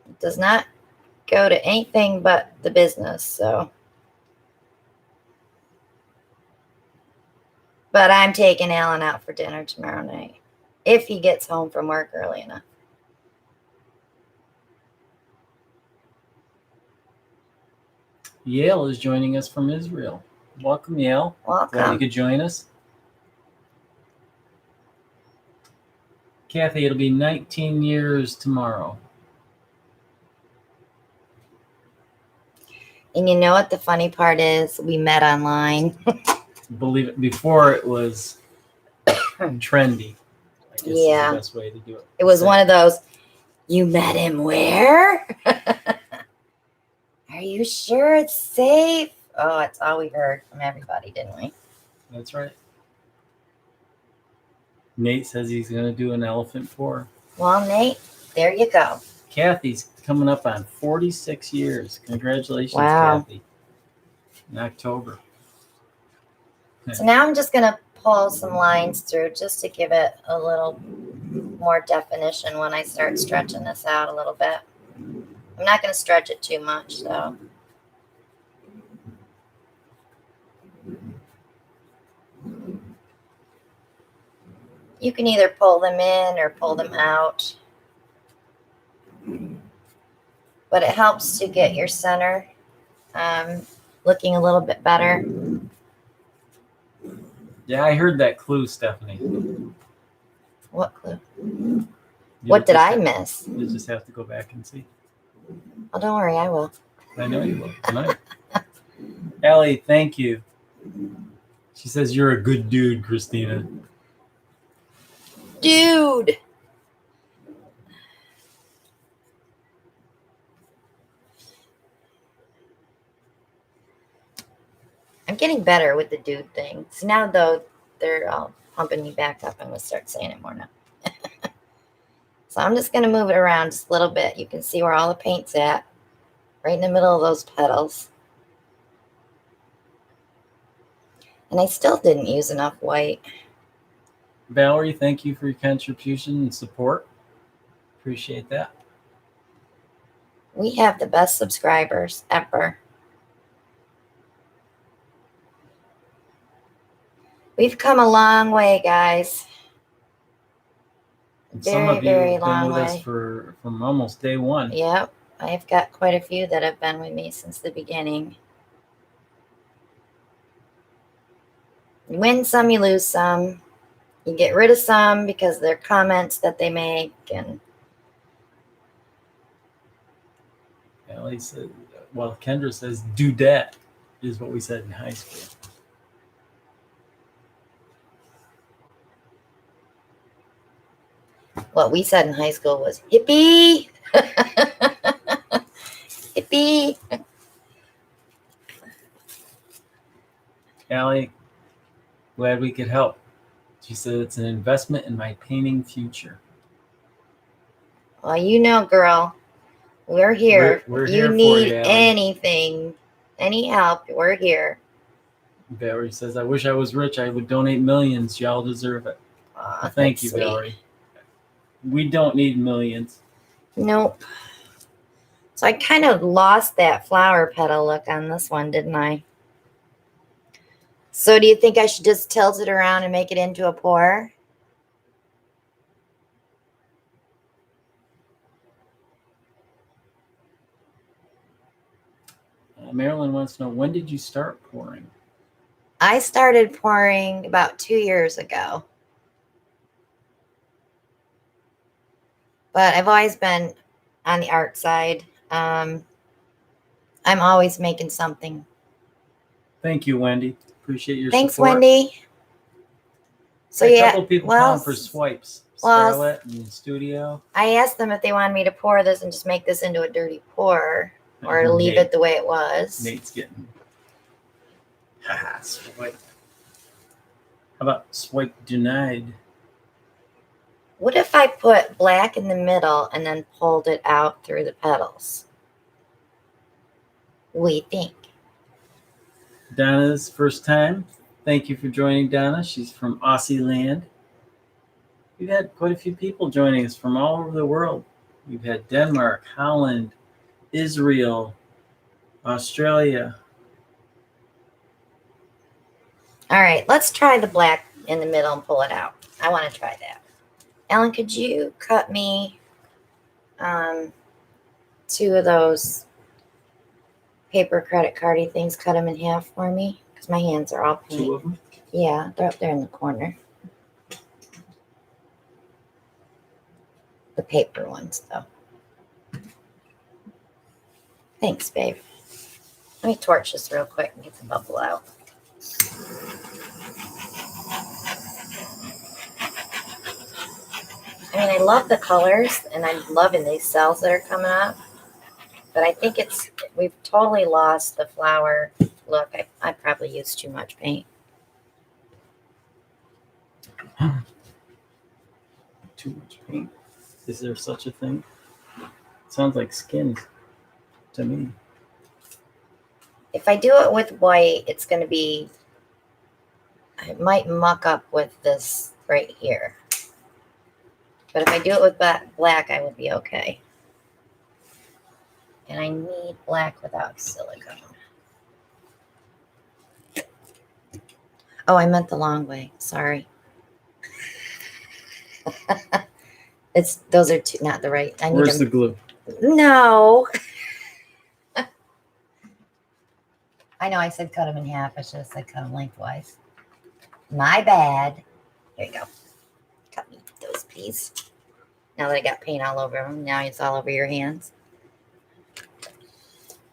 it does not go to anything but the business, so. But I'm taking Alan out for dinner tomorrow night, if he gets home from work early enough. Yale is joining us from Israel. Welcome, Yale. Welcome. Glad you could join us. Kathy, it'll be 19 years tomorrow. And you know what the funny part is? We met online. Believe it, before it was trendy. I guess is the best way to do it. It was one of those, you met him where? Are you sure it's safe? Oh, it's all we heard from everybody, didn't we? That's right. Nate says he's going to do an elephant pour. Well, Nate, there you go. Kathy's coming up on 46 years. Congratulations, Wow. Kathy. In October. So now I'm just going to pull some lines through just to give it a little more definition when I start stretching this out a little bit. I'm not going to stretch it too much, though. You can either pull them in or pull them out. But it helps to get your center looking a little bit better. Yeah, I heard that clue, Stephanie. What clue? You'll What did just I have- miss? You just have to go back and see. Oh, don't worry, I will. I know you will tonight. Allie, thank you. She says you're a good dude, Christina. Dude! I'm getting better with the dude thing. So now, though, they're all pumping me back up. I'm going to start saying it more now. So I'm just going to move it around just a little bit. You can see where all the paint's at. Right in the middle of those petals. And I still didn't use enough white. Valerie, thank you for your contribution and support. Appreciate that. We have the best subscribers ever. We've come a long way, guys. Some of you Very have been long with us way. from almost day one. Yep. I've got quite a few that have been with me since the beginning. You win some, you lose some. You get rid of some because they're comments that they make. And Allie said, well, Kendra says, dudette is what we said in high school. what we said in high school was hippie. Hippie. Allie, glad we could help. She said it's an investment in my painting future. Well, you know, girl, we're here. We're If here you for need you, Allie. anything, any help, we're here. Valerie says, I wish I was rich. I would donate millions. Y'all deserve it. Aw, Thank that's you, sweet. Valerie. We don't need millions. Nope. So I kind of lost that flower petal look on this one, didn't I? So do you think I should just tilt it around and make it into a pour? Marilyn wants to know, when did you start pouring? I started pouring about 2 years ago. But I've always been on the art side. I'm always making something. Thank you, Wendy. Appreciate your Thanks, support. Wendy. So A yeah, couple of people calling for swipes. well, Scarlett and Studio. I asked them if they wanted me to pour this and just make this into a dirty pour or leave it the way it was. Nate's getting swipe. How about swipe denied? What if I put black in the middle and then pulled it out through the petals? What do you think? Donna's first time. Thank you for joining, Donna. She's from Aussie land. We've had quite a few people joining us from all over the world. We've had Denmark, Holland, Israel, Australia. All right, let's try the black in the middle and pull it out. I want to try that. Ellen, could you cut me 2 of those paper credit cardy things? Cut them in half for me because my hands are all paint. 2 of them? Yeah, they're up there in the corner. The paper ones, though. Thanks, babe. Let me torch this real quick and get the bubble out. I mean, I love the colors, and I'm loving these cells that are coming up. But I think we've totally lost the flower look. I probably used too much paint. Too much paint. Is there such a thing? Sounds like skin to me. If I do it with white, it's going to be, I might muck up with this right here. But if I do it with black, I will be okay. And I need black without silicone. Oh, I meant the long way. Sorry. Those are two, not the right. I need Where's the them. glue? No. I know I said cut them in half. I should have said cut them lengthwise. My bad. There you go. Cut me those, please. Now that I got paint all over them, now it's all over your hands.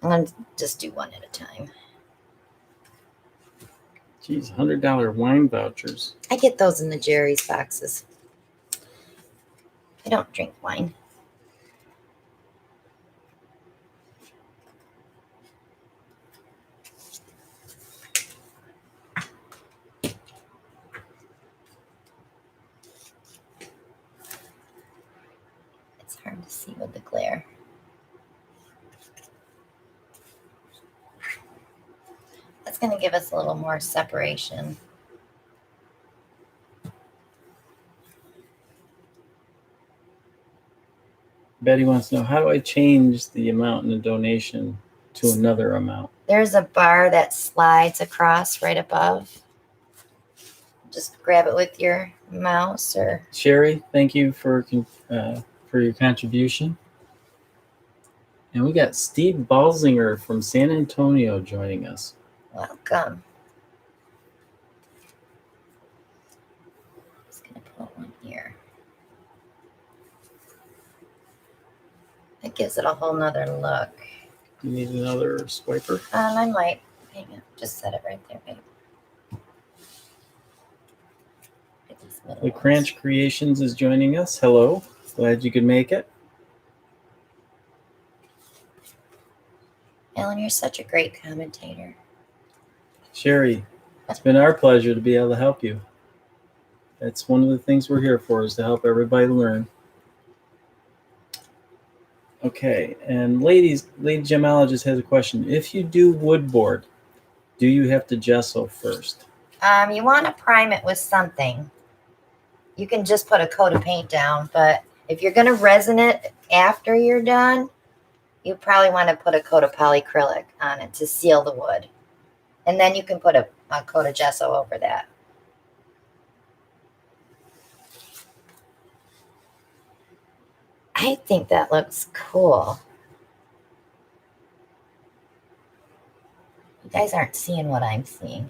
I'm going to just do one at a time. Geez, $100 wine vouchers. I get those in the Jerry's boxes. I don't drink wine. It's hard to see with the glare. That's going to give us a little more separation. Betty wants to know, how do I change the amount in the donation to another amount? There's a bar that slides across right above. Just grab it with your mouse or... Sherry, thank you for your contribution. And we got Steve Balzinger from San Antonio joining us. Welcome. Just going to put one here. It gives it a whole nother look. You need another swiper? I might. Hang on. Just set it right there, babe. The Cranch Creations is joining us. Hello. Glad you could make it. Ellen, you're such a great commentator. Sherry, it's been our pleasure to be able to help you. That's one of the things we're here for, is to help everybody learn. Okay, and Lady Gemologist has a question. If you do wood board, do you have to gesso first? You want to prime it with something. You can just put a coat of paint down, but if you're going to resin it after you're done, you probably want to put a coat of polyacrylic on it to seal the wood. And then you can put a coat of gesso over that. I think that looks cool. You guys aren't seeing what I'm seeing.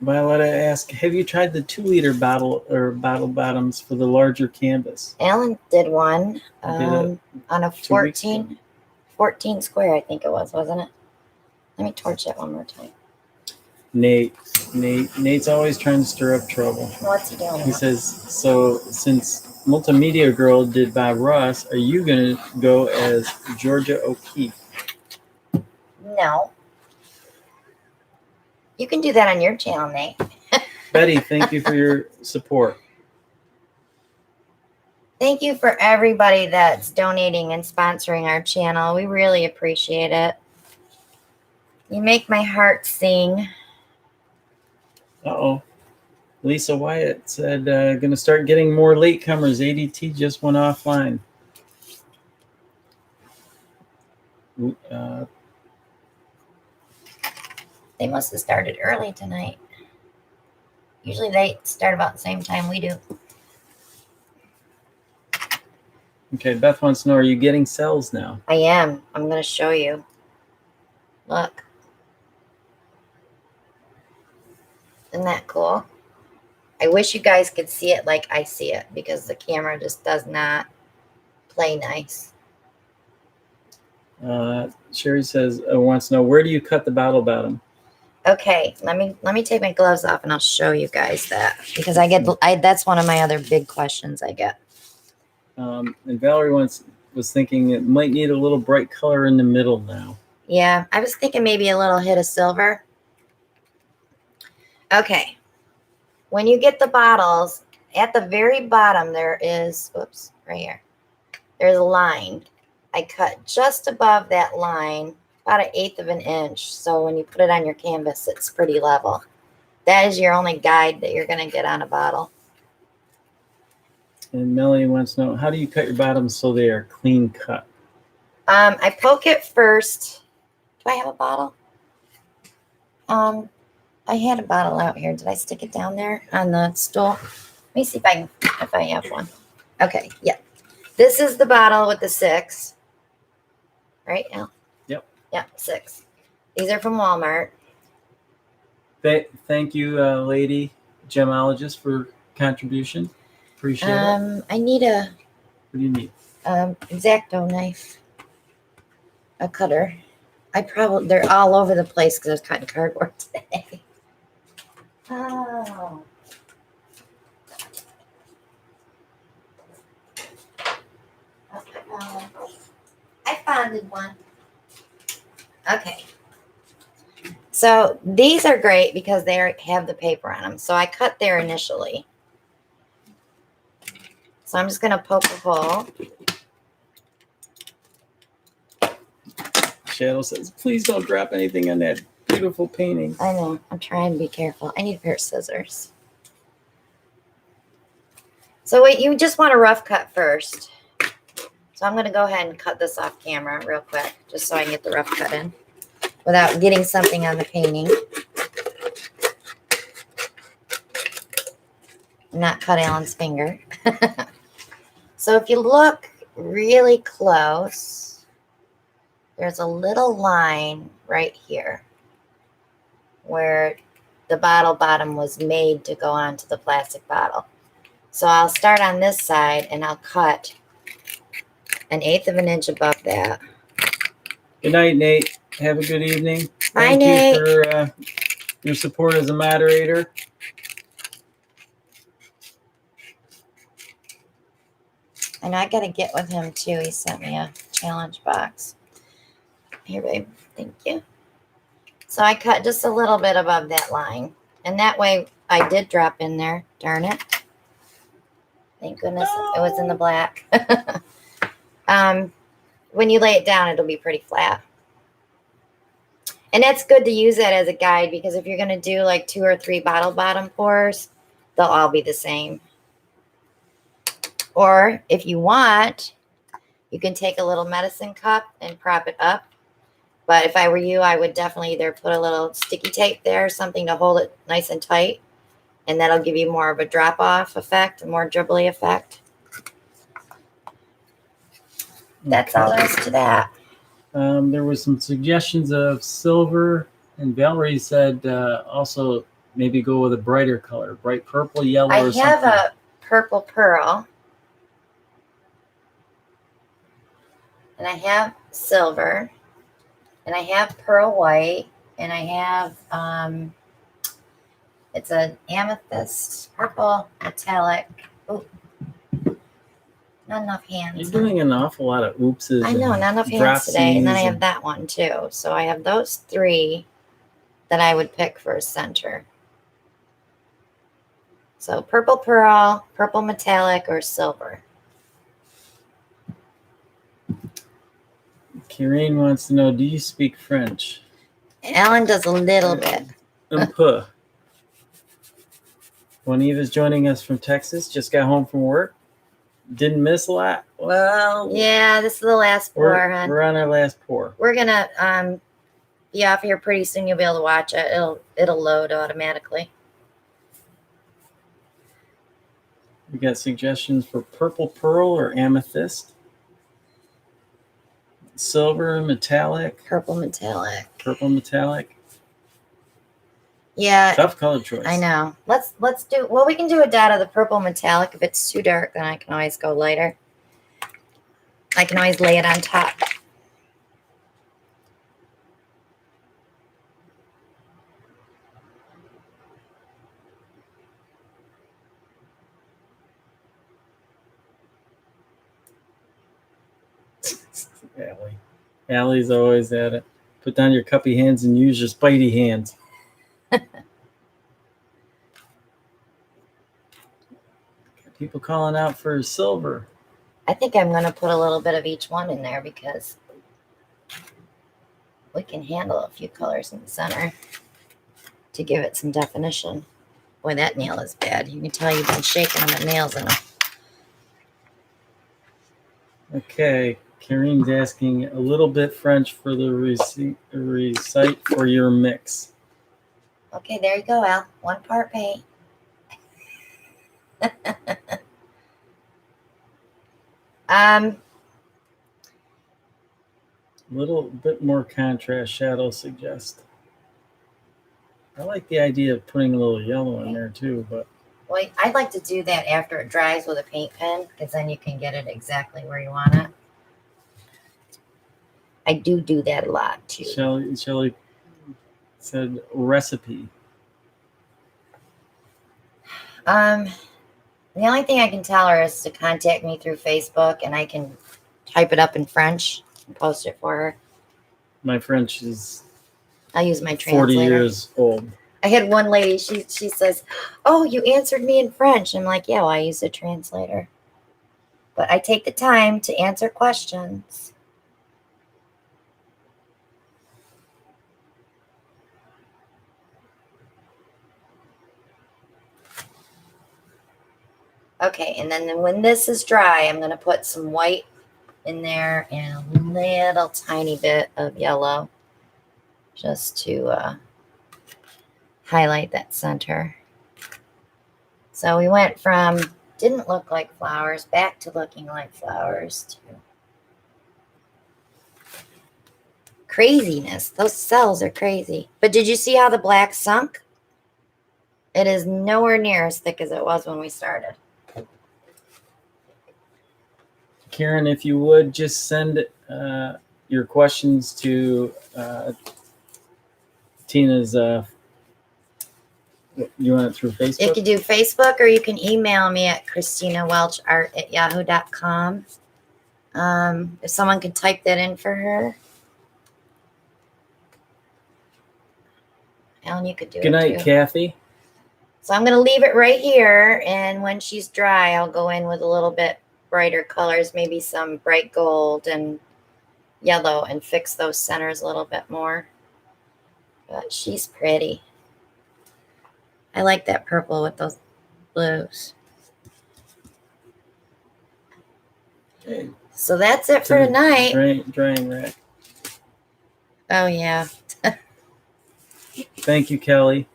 Violetta asks, have you tried the 2-liter bottle bottoms for the larger canvas? Alan did one Did on a 14 square, I think it was, wasn't it? Let me torch that one more time. Nate's always trying to stir up trouble. What's he doing? He says, so since Multimedia Girl did Bob Ross, are you going to go as Georgia O'Keeffe? No. You can do that on your channel, Nate. Betty, thank you for your support. Thank you for everybody that's donating and sponsoring our channel. We really appreciate it. You make my heart sing. Uh-oh. Lisa Wyatt said, going to start getting more latecomers. ADT just went offline. They must have started early tonight. Usually they start about the same time we do. Okay, Beth wants to know, are you getting cells now? I am. I'm going to show you. Look. Isn't that cool? I wish you guys could see it like I see it, because the camera just does not play nice. Sherry says, wants to know, where do you cut the bottle bottom? Okay, let me take my gloves off and I'll show you guys that, because that's one of my other big questions I get. And Valerie was thinking it might need a little bright color in the middle now. Yeah, I was thinking maybe a little hit of silver. Okay, when you get the bottles, at the very bottom there is, oops, right here, there's a line. I cut just above that line, about 1/8 of an inch. So when you put it on your canvas, it's pretty level. That is your only guide that you're going to get on a bottle. And Melanie wants to know, how do you cut your bottoms so they are clean cut? I poke it first. Do I have a bottle? I had a bottle out here. Did I stick it down there on the stool? Let me see if I have one. Okay, yeah. This is the bottle with the 6. Right, Al? Yep. Yeah, 6. These are from Walmart. Thank you, lady gemologist, for contribution. Appreciate it. I need a What do you need? X-Acto knife. A cutter. They're all over the place because I was cutting cardboard today. Oh. I found one. Okay. So these are great because they have the paper on them. So I cut there initially. So I'm just going to poke a hole. Shadow says, please don't drop anything on that beautiful painting. I know. I'm trying to be careful. I need a pair of scissors. So wait, you just want a rough cut first. So I'm going to go ahead and cut this off camera real quick, just so I can get the rough cut in without getting something on the painting. Not cut Alan's finger. So if you look really close, there's a little line right here where the bottle bottom was made to go onto the plastic bottle. So I'll start on this side and I'll cut 1/8 of an inch above that. Good night, Nate. Have a good evening. Bye, Thank Nate. you for your support as a moderator. And I got to get with him too. He sent me a challenge box. Here, babe. Thank you. So I cut just a little bit above that line. And that way I did drop in there. Darn it. Thank goodness it was in the black. When you lay it down, it'll be pretty flat. And that's good to use that as a guide because if you're going to do like 2 or 3 bottle bottom pours, they'll all be the same. Or if you want, you can take a little medicine cup and prop it up. But if I were you, I would definitely either put a little sticky tape there, something to hold it nice and tight. And that'll give you more of a drop-off effect, a more dribbly effect. That's all there is to that. There were some suggestions of silver, and Valerie said also maybe go with a brighter color, bright purple, yellow, or something. I have a purple pearl. And I have silver. And I have pearl white. And I have, it's an amethyst purple metallic. Ooh. Not enough hands. You're doing an awful lot of oopses. I know, not enough hands today. And then I have that one too. So I have those 3 that I would pick for a center. So purple pearl, purple metallic, or silver. Karen wants to know, do you speak French? Alan does a little bit. Un peu. Juanita's joining us from Texas. Just got home from work. Didn't miss a lot. Well, yeah, this is the last pour, hon. We're on our last pour. We're gonna be off here pretty soon. You'll be able to watch it. It'll load automatically. We got suggestions for purple pearl or amethyst, silver metallic, purple metallic. Yeah, tough color choice. I know. Let's do. Well, we can do a dot of the purple metallic. If it's too dark, then I can always go lighter. I can always lay it on top. Allie's always at it. Put down your cuppy hands and use your spidey hands. People calling out for silver. I think I'm going to put a little bit of each one in there because we can handle a few colors in the center to give it some definition. Boy, that nail is bad. You can tell you've been shaking them and nails in them. Okay, Kareem's asking a little bit French for the recite for your mix. Okay, there you go, Al. 1 part paint. A little bit more contrast, shadow suggest. I like the idea of putting a little yellow in there too, but Well, I'd like to do that after it dries with a paint pen because then you can get it exactly where you want it. I do that a lot too. Shelly said recipe. The only thing I can tell her is to contact me through Facebook and I can type it up in French and post it for her. My French is I'll use my 40 translator. years old. I had one lady, she says, "Oh, you answered me in French." I'm like, "Yeah, well, I use a translator." But I take the time to answer questions. Okay, and then when this is dry, I'm going to put some white in there and a little tiny bit of yellow just to highlight that center. So we went from didn't look like flowers back to looking like flowers to craziness. Those cells are crazy. But did you see how the black sunk? It is nowhere near as thick as it was when we started. Karen, if you would just send your questions to Tina's. You want it through Facebook? You can do Facebook or you can email me at ChristinaWelchArt@yahoo.com. If someone could type that in for her. Alan, you could do it. Good night, too. Kathy. So I'm going to leave it right here. And when she's dry, I'll go in with a little bit brighter colors, maybe some bright gold and yellow, and fix those centers a little bit more. But she's pretty. I like that purple with those blues. Okay. So that's it for tonight. Drying rack. Oh, yeah. Thank you, Kelly.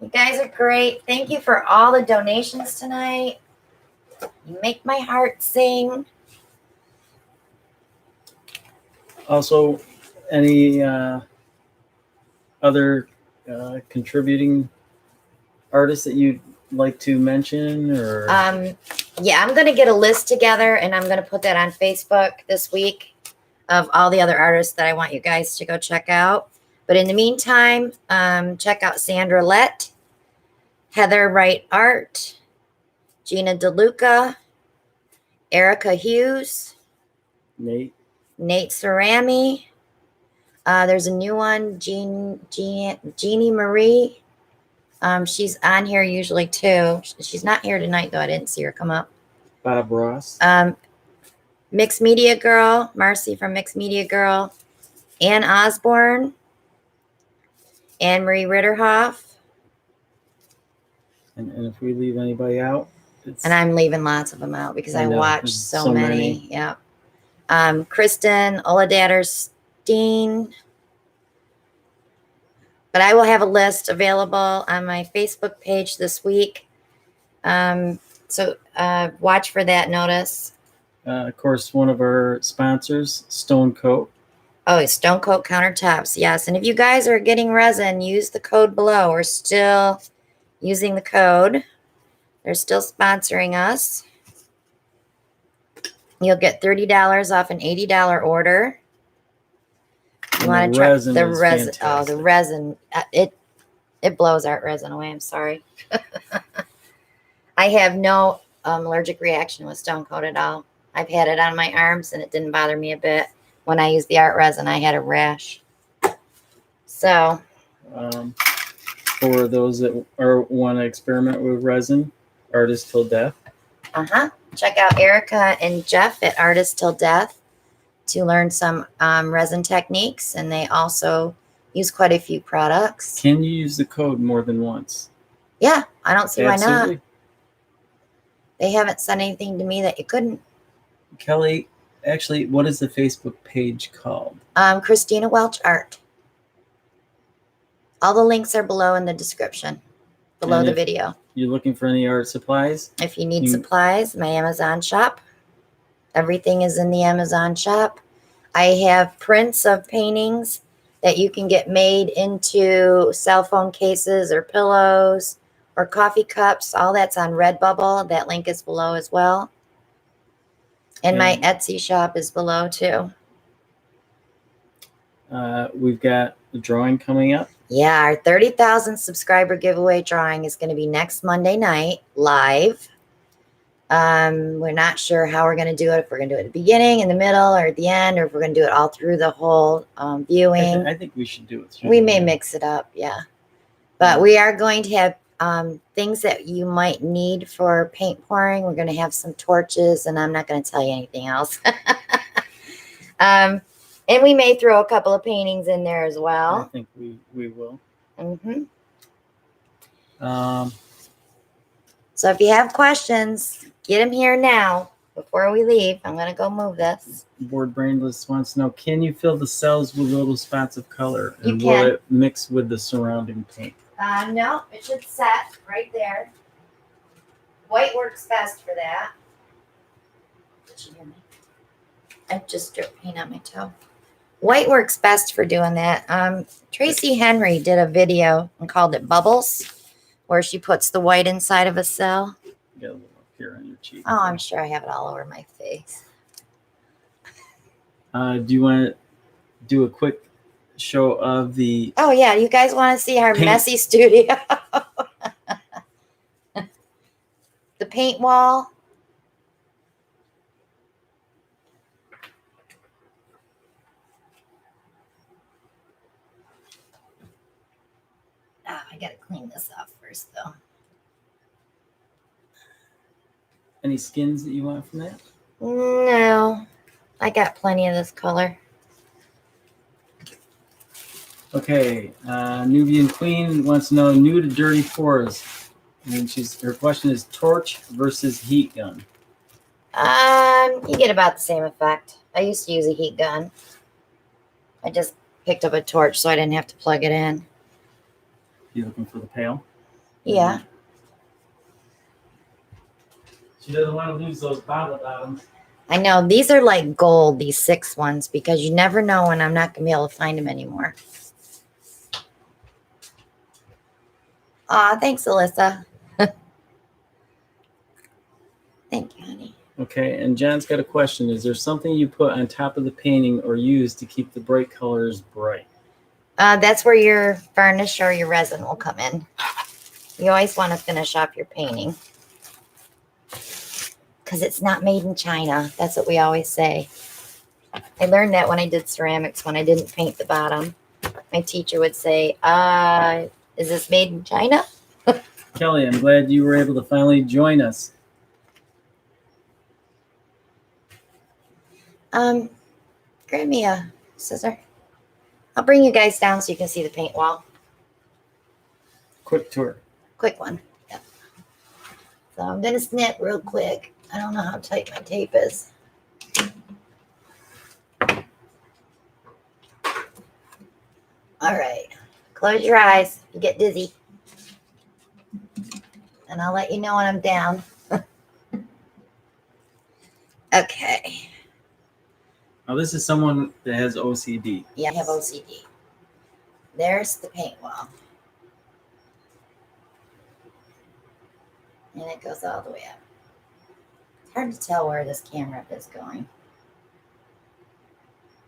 You guys are great. Thank you for all the donations tonight. You make my heart sing. Also, any other contributing artists that you'd like to mention? Or Yeah, I'm going to get a list together and I'm going to put that on Facebook this week of all the other artists that I want you guys to go check out. But in the meantime, check out Sandra Lett, Heather Wright Art, Gina DeLuca, Erica Hughes, Nate Cerami. There's a new one, Jeannie Marie. She's on here usually too. She's not here tonight though. I didn't see her come up. Bob Ross. Mixed Media Girl, Marcy from Mixed Media Girl, Ann Osborne, Anne Marie Ritterhoff. And if we leave anybody out, and I'm leaving lots of them out because I watch so many. Yeah. Kristen Oladatter-Steen. But I will have a list available on my Facebook page this week. So watch for that notice. Of course, one of our sponsors, Stone Coat. Oh, Stone Coat Countertops. Yes. And if you guys are getting resin, use the code below. We're still using the code. They're still sponsoring us. You'll get $30 off an $80 order. You want to try the resin? Oh, the resin! It blows art resin away. I'm sorry. I have no allergic reaction with Stone Coat at all. I've had it on my arms and it didn't bother me a bit. When I used the art resin, I had a rash. So, for those that want to experiment with resin, Artist Till Death. check out Erica and Jeff at Artist Till Death to learn some resin techniques. And they also use quite a few products. Can you use the code more than once? Yeah, I don't see why not. Absolutely. They haven't said anything to me that you couldn't. Kelly, actually, what is the Facebook page called? Christina Welch Art. All the links are below in the description, below And the if video. you're looking for any art supplies, If you need supplies, my Amazon shop. Everything is in the Amazon shop. I have prints of paintings that you can get made into cell phone cases or pillows or coffee cups. All that's on Redbubble. That link is below as well. And my Etsy shop is below too. we've got the drawing coming up. Yeah, our 30,000 subscriber giveaway drawing is going to be next Monday night live. We're not sure how we're going to do it. If we're going to do it at the beginning, in the middle, or at the end, or if we're going to do it all through the whole viewing. I think we should do it through. We may mix it up, yeah. But we are going to have things that you might need for paint pouring. We're going to have some torches, and I'm not going to tell you anything else. And we may throw a couple of paintings in there as well. I think we will. Mm-hmm. So if you have questions, get them here now before we leave. I'm going to go move this. Board Brainless wants to know, can you fill the cells with little spots of color? And You will can. it mix with the surrounding paint? No, it should set right there. White works best for that. Did you hear me? I just dripped paint on my toe. White works best for doing that. Tracy Henry did a video and called it Bubbles, where she puts the white inside of a cell. You got a little up here on your cheek. Oh, I'm sure I have it all over my face. Do you want to do a quick show of the... Oh, yeah. You guys want to see our paint messy studio? The paint wall. I got to clean this off first, though. Any skins that you want from that? No. I got plenty of this color. Okay, Nubian Queen wants to know new to dirty pours, and her question is torch versus heat gun. You get about the same effect. I used to use a heat gun. I just picked up a torch so I didn't have to plug it in. You looking for the pail? Yeah. She doesn't want to lose those bottle bottoms. I know. These are like gold, these 6 ones, because you never know when I'm not going to be able to find them anymore. Aw, thanks, Alyssa. Thank you, honey. Okay, and John's got a question. Is there something you put on top of the painting or use to keep the bright colors bright? That's where your varnish or your resin will come in. You always want to finish off your painting, because it's not made in China. That's what we always say. I learned that when I did ceramics, when I didn't paint the bottom. My teacher would say, is this made in China? Kelly, I'm glad you were able to finally join us. Grab me a scissor. I'll bring you guys down so you can see the paint wall. Quick tour. Quick one. Yep. So I'm going to snip real quick. I don't know how tight my tape is. All right. Close your eyes. You get dizzy. And I'll let you know when I'm down. Okay. Now, this is someone that has OCD. Yeah, I have OCD. There's the paint wall. And it goes all the way up. It's hard to tell where this camera is going.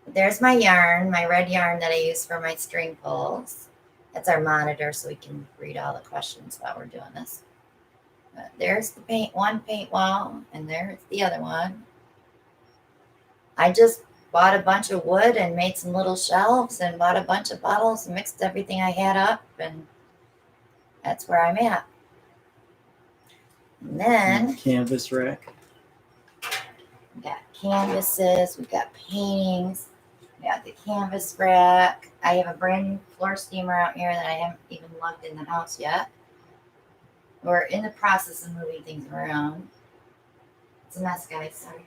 There's my yarn, my red yarn that I use for my string pulls. That's our monitor so we can read all the questions while we're doing this. But there's the one paint wall, and there's the other one. I just bought a bunch of wood and made some little shelves and bought a bunch of bottles and mixed everything I had up, and that's where I'm at. And then Canvas rack. got canvases, we've got paintings, we got the canvas rack. I have a brand new floor steamer out here that I haven't even lugged in the house yet. We're in the process of moving things around. It's a mess, guys. Sorry.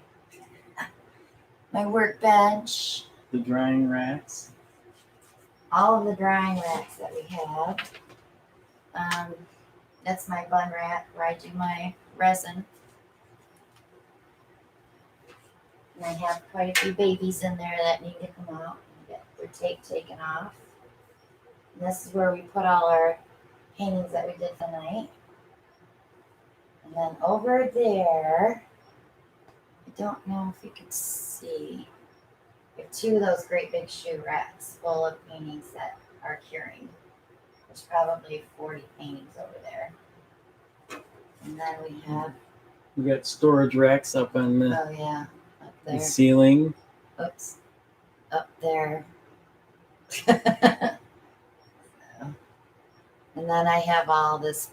My workbench. The drying racks. All of the drying racks that we have. That's my bun rack where I do my resin. And I have quite a few babies in there that need to come out and get their tape taken off. And this is where we put all our paintings that we did tonight. And then over there, I don't know if you can see, we have two of those great big shoe racks full of paintings that are curing. There's probably 40 paintings over there. And then we have, We got storage racks up on the, oh yeah, up the there. ceiling. Oops, up there. And then I have all this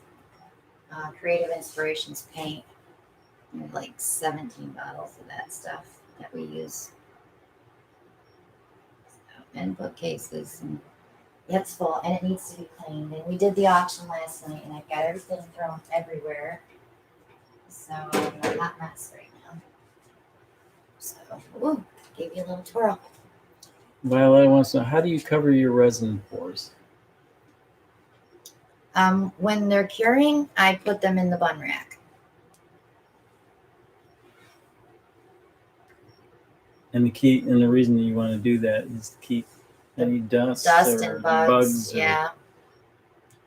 Creative Inspirations paint. There's like 17 bottles of that stuff that we use. And bookcases. And it's full and it needs to be cleaned. And we did the auction last night and I've got everything thrown everywhere. So I'm in a hot mess right now. So, ooh, gave you a little twirl. Violet wants to know, how do you cover your resin pores? When they're curing, I put them in the bun rack. And the reason that you want to do that is to keep any dust or And bugs, or- yeah.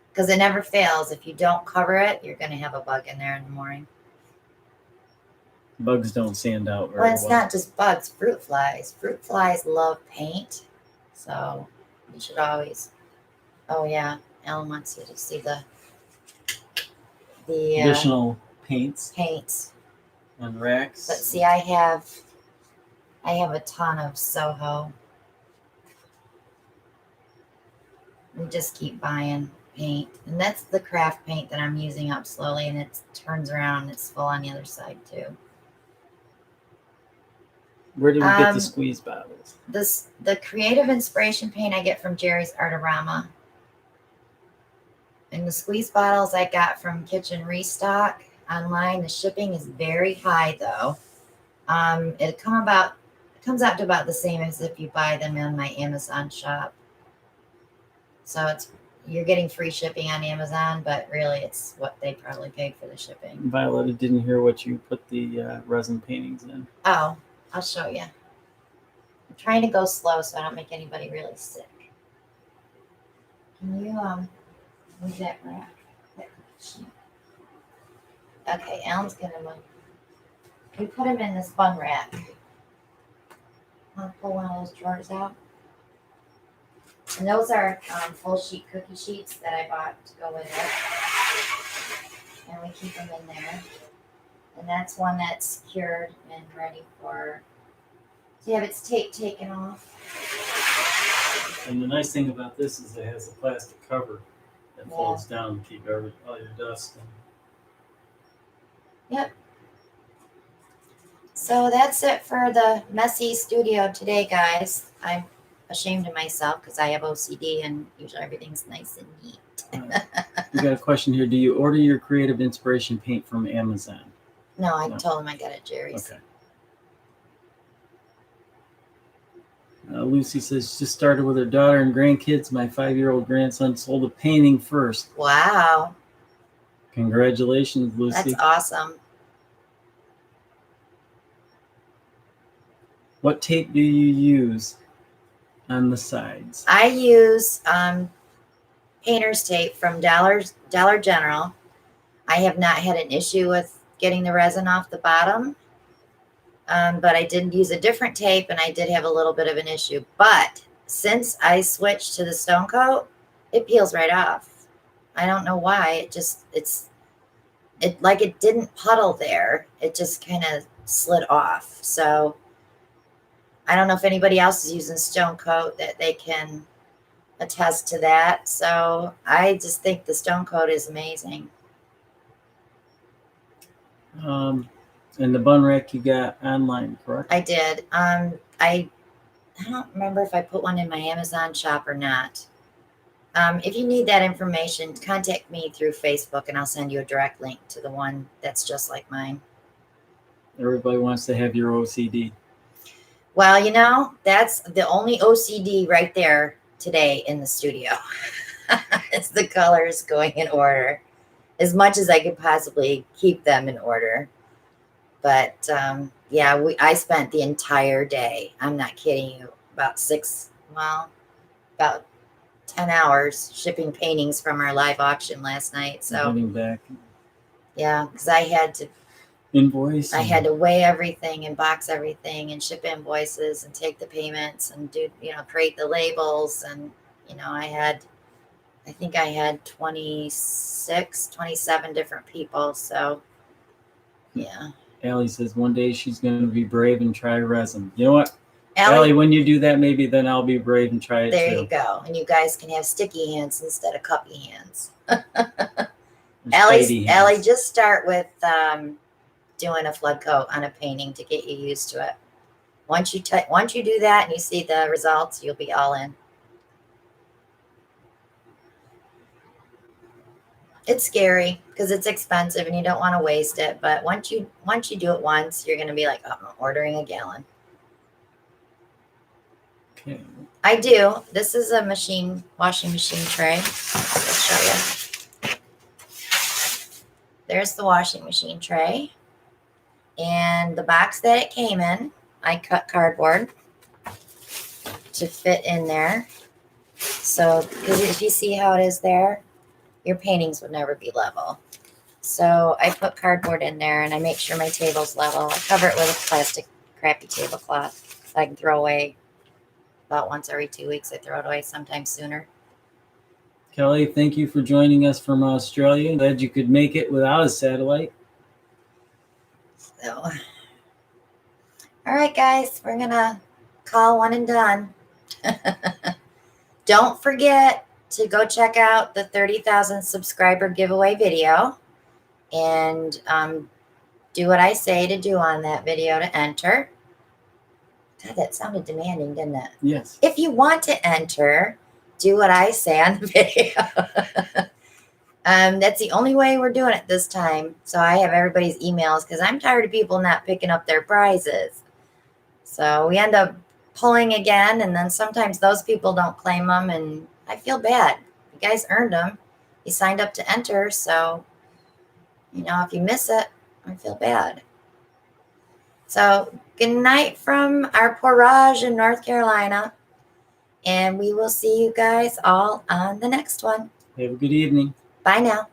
Because it never fails. If you don't cover it, you're going to have a bug in there in the morning. Bugs don't stand out very Well, it's not just bugs, fruit flies. Fruit flies love paint. So you should always, oh yeah, Alan wants you to see the additional paints paints. on racks. But see, I have a ton of Soho. We just keep buying paint. And that's the craft paint that I'm using up slowly, and it turns around and it's full on the other side too. Where do we get the squeeze bottles? The Creative Inspiration paint I get from Jerry's Artorama. And the squeeze bottles I got from Kitchen Restock online. The shipping is very high though. It comes out to about the same as if you buy them in my Amazon shop. So you're getting free shipping on Amazon, but really it's what they probably paid for the shipping. Violet didn't hear what you put the resin paintings in. Oh, I'll show you. I'm trying to go slow so I don't make anybody really sick. Can you move that rack? Okay, Alan's gonna move. We put him in this bun rack. I'll pull one of those drawers out. And those are full sheet cookie sheets that I bought to go with it. And we keep them in there. And that's one that's cured and ready to have its tape taken off. And the nice thing about this is it has a plastic cover that folds down to keep all your dust in. Yep. So that's it for the messy studio today, guys. I'm ashamed of myself because I have OCD and usually everything's nice and neat. We got a question here. Do you order your Creative Inspiration paint from Amazon? No, I told him I got it at Jerry's. Okay. Lucy says, just started with her daughter and grandkids. My 5-year-old grandson sold a painting first. Wow. Congratulations, Lucy. That's awesome. What tape do you use on the sides? I use painter's tape from Dollar General. I have not had an issue with getting the resin off the bottom. But I did use a different tape and I did have a little bit of an issue. But since I switched to the Stone Coat, it peels right off. I don't know why. It didn't puddle there. It just kind of slid off. So I don't know if anybody else is using Stone Coat that they can attest to that. So I just think the Stone Coat is amazing. And the bun rack you got online, correct? I did. I don't remember if I put one in my Amazon shop or not. If you need that information, contact me through Facebook and I'll send you a direct link to the one that's just like mine. Everybody wants to have your OCD. Well, you know, that's the only OCD right there today in the studio. It's the colors going in order as much as I could possibly keep them in order. But yeah, I spent the entire day, I'm not kidding you, about 10 hours shipping paintings from our live auction last night. So Getting back yeah, because I had to invoice. weigh everything and box everything and ship invoices and take the payments and do, create the labels. And, I think I had 27 different people. So yeah. Allie says one day she's going to be brave and try resin. You know what? Allie, Allie, when you do that, maybe then I'll be brave and try it there too. you go. And you guys can have sticky hands instead of cuppy hands. Allie, Allie, just start with doing a flood coat on a painting to get you used to it. Once you do that and you see the results, you'll be all in. It's scary because it's expensive and you don't want to waste it. But once you do it once, you're going to be like, oh, I'm ordering a gallon. Okay. I do. This is a washing machine tray. I'll show you. There's the washing machine tray. And the box that it came in, I cut cardboard to fit in there. So, because if you see how it is there, your paintings would never be level. So I put cardboard in there and I make sure my table's level. I cover it with a plastic crappy tablecloth so I can throw away about once every 2 weeks. I throw it away, sometimes sooner. Kelly, thank you for joining us from Australia. Glad you could make it without a satellite. So, all right, guys, we're going to call one and done. Don't forget to go check out the 30,000 subscriber giveaway video and do what I say to do on that video to enter. God, that sounded demanding, didn't it? Yes. If you want to enter, do what I say on the video. That's the only way we're doing it this time. So I have everybody's emails because I'm tired of people not picking up their prizes. So we end up pulling again, and then sometimes those people don't claim them, and I feel bad. You guys earned them. You signed up to enter, so, if you miss it, I feel bad. So good night from our porage in North Carolina, and we will see you guys all on the next one. Have a good evening. Bye now.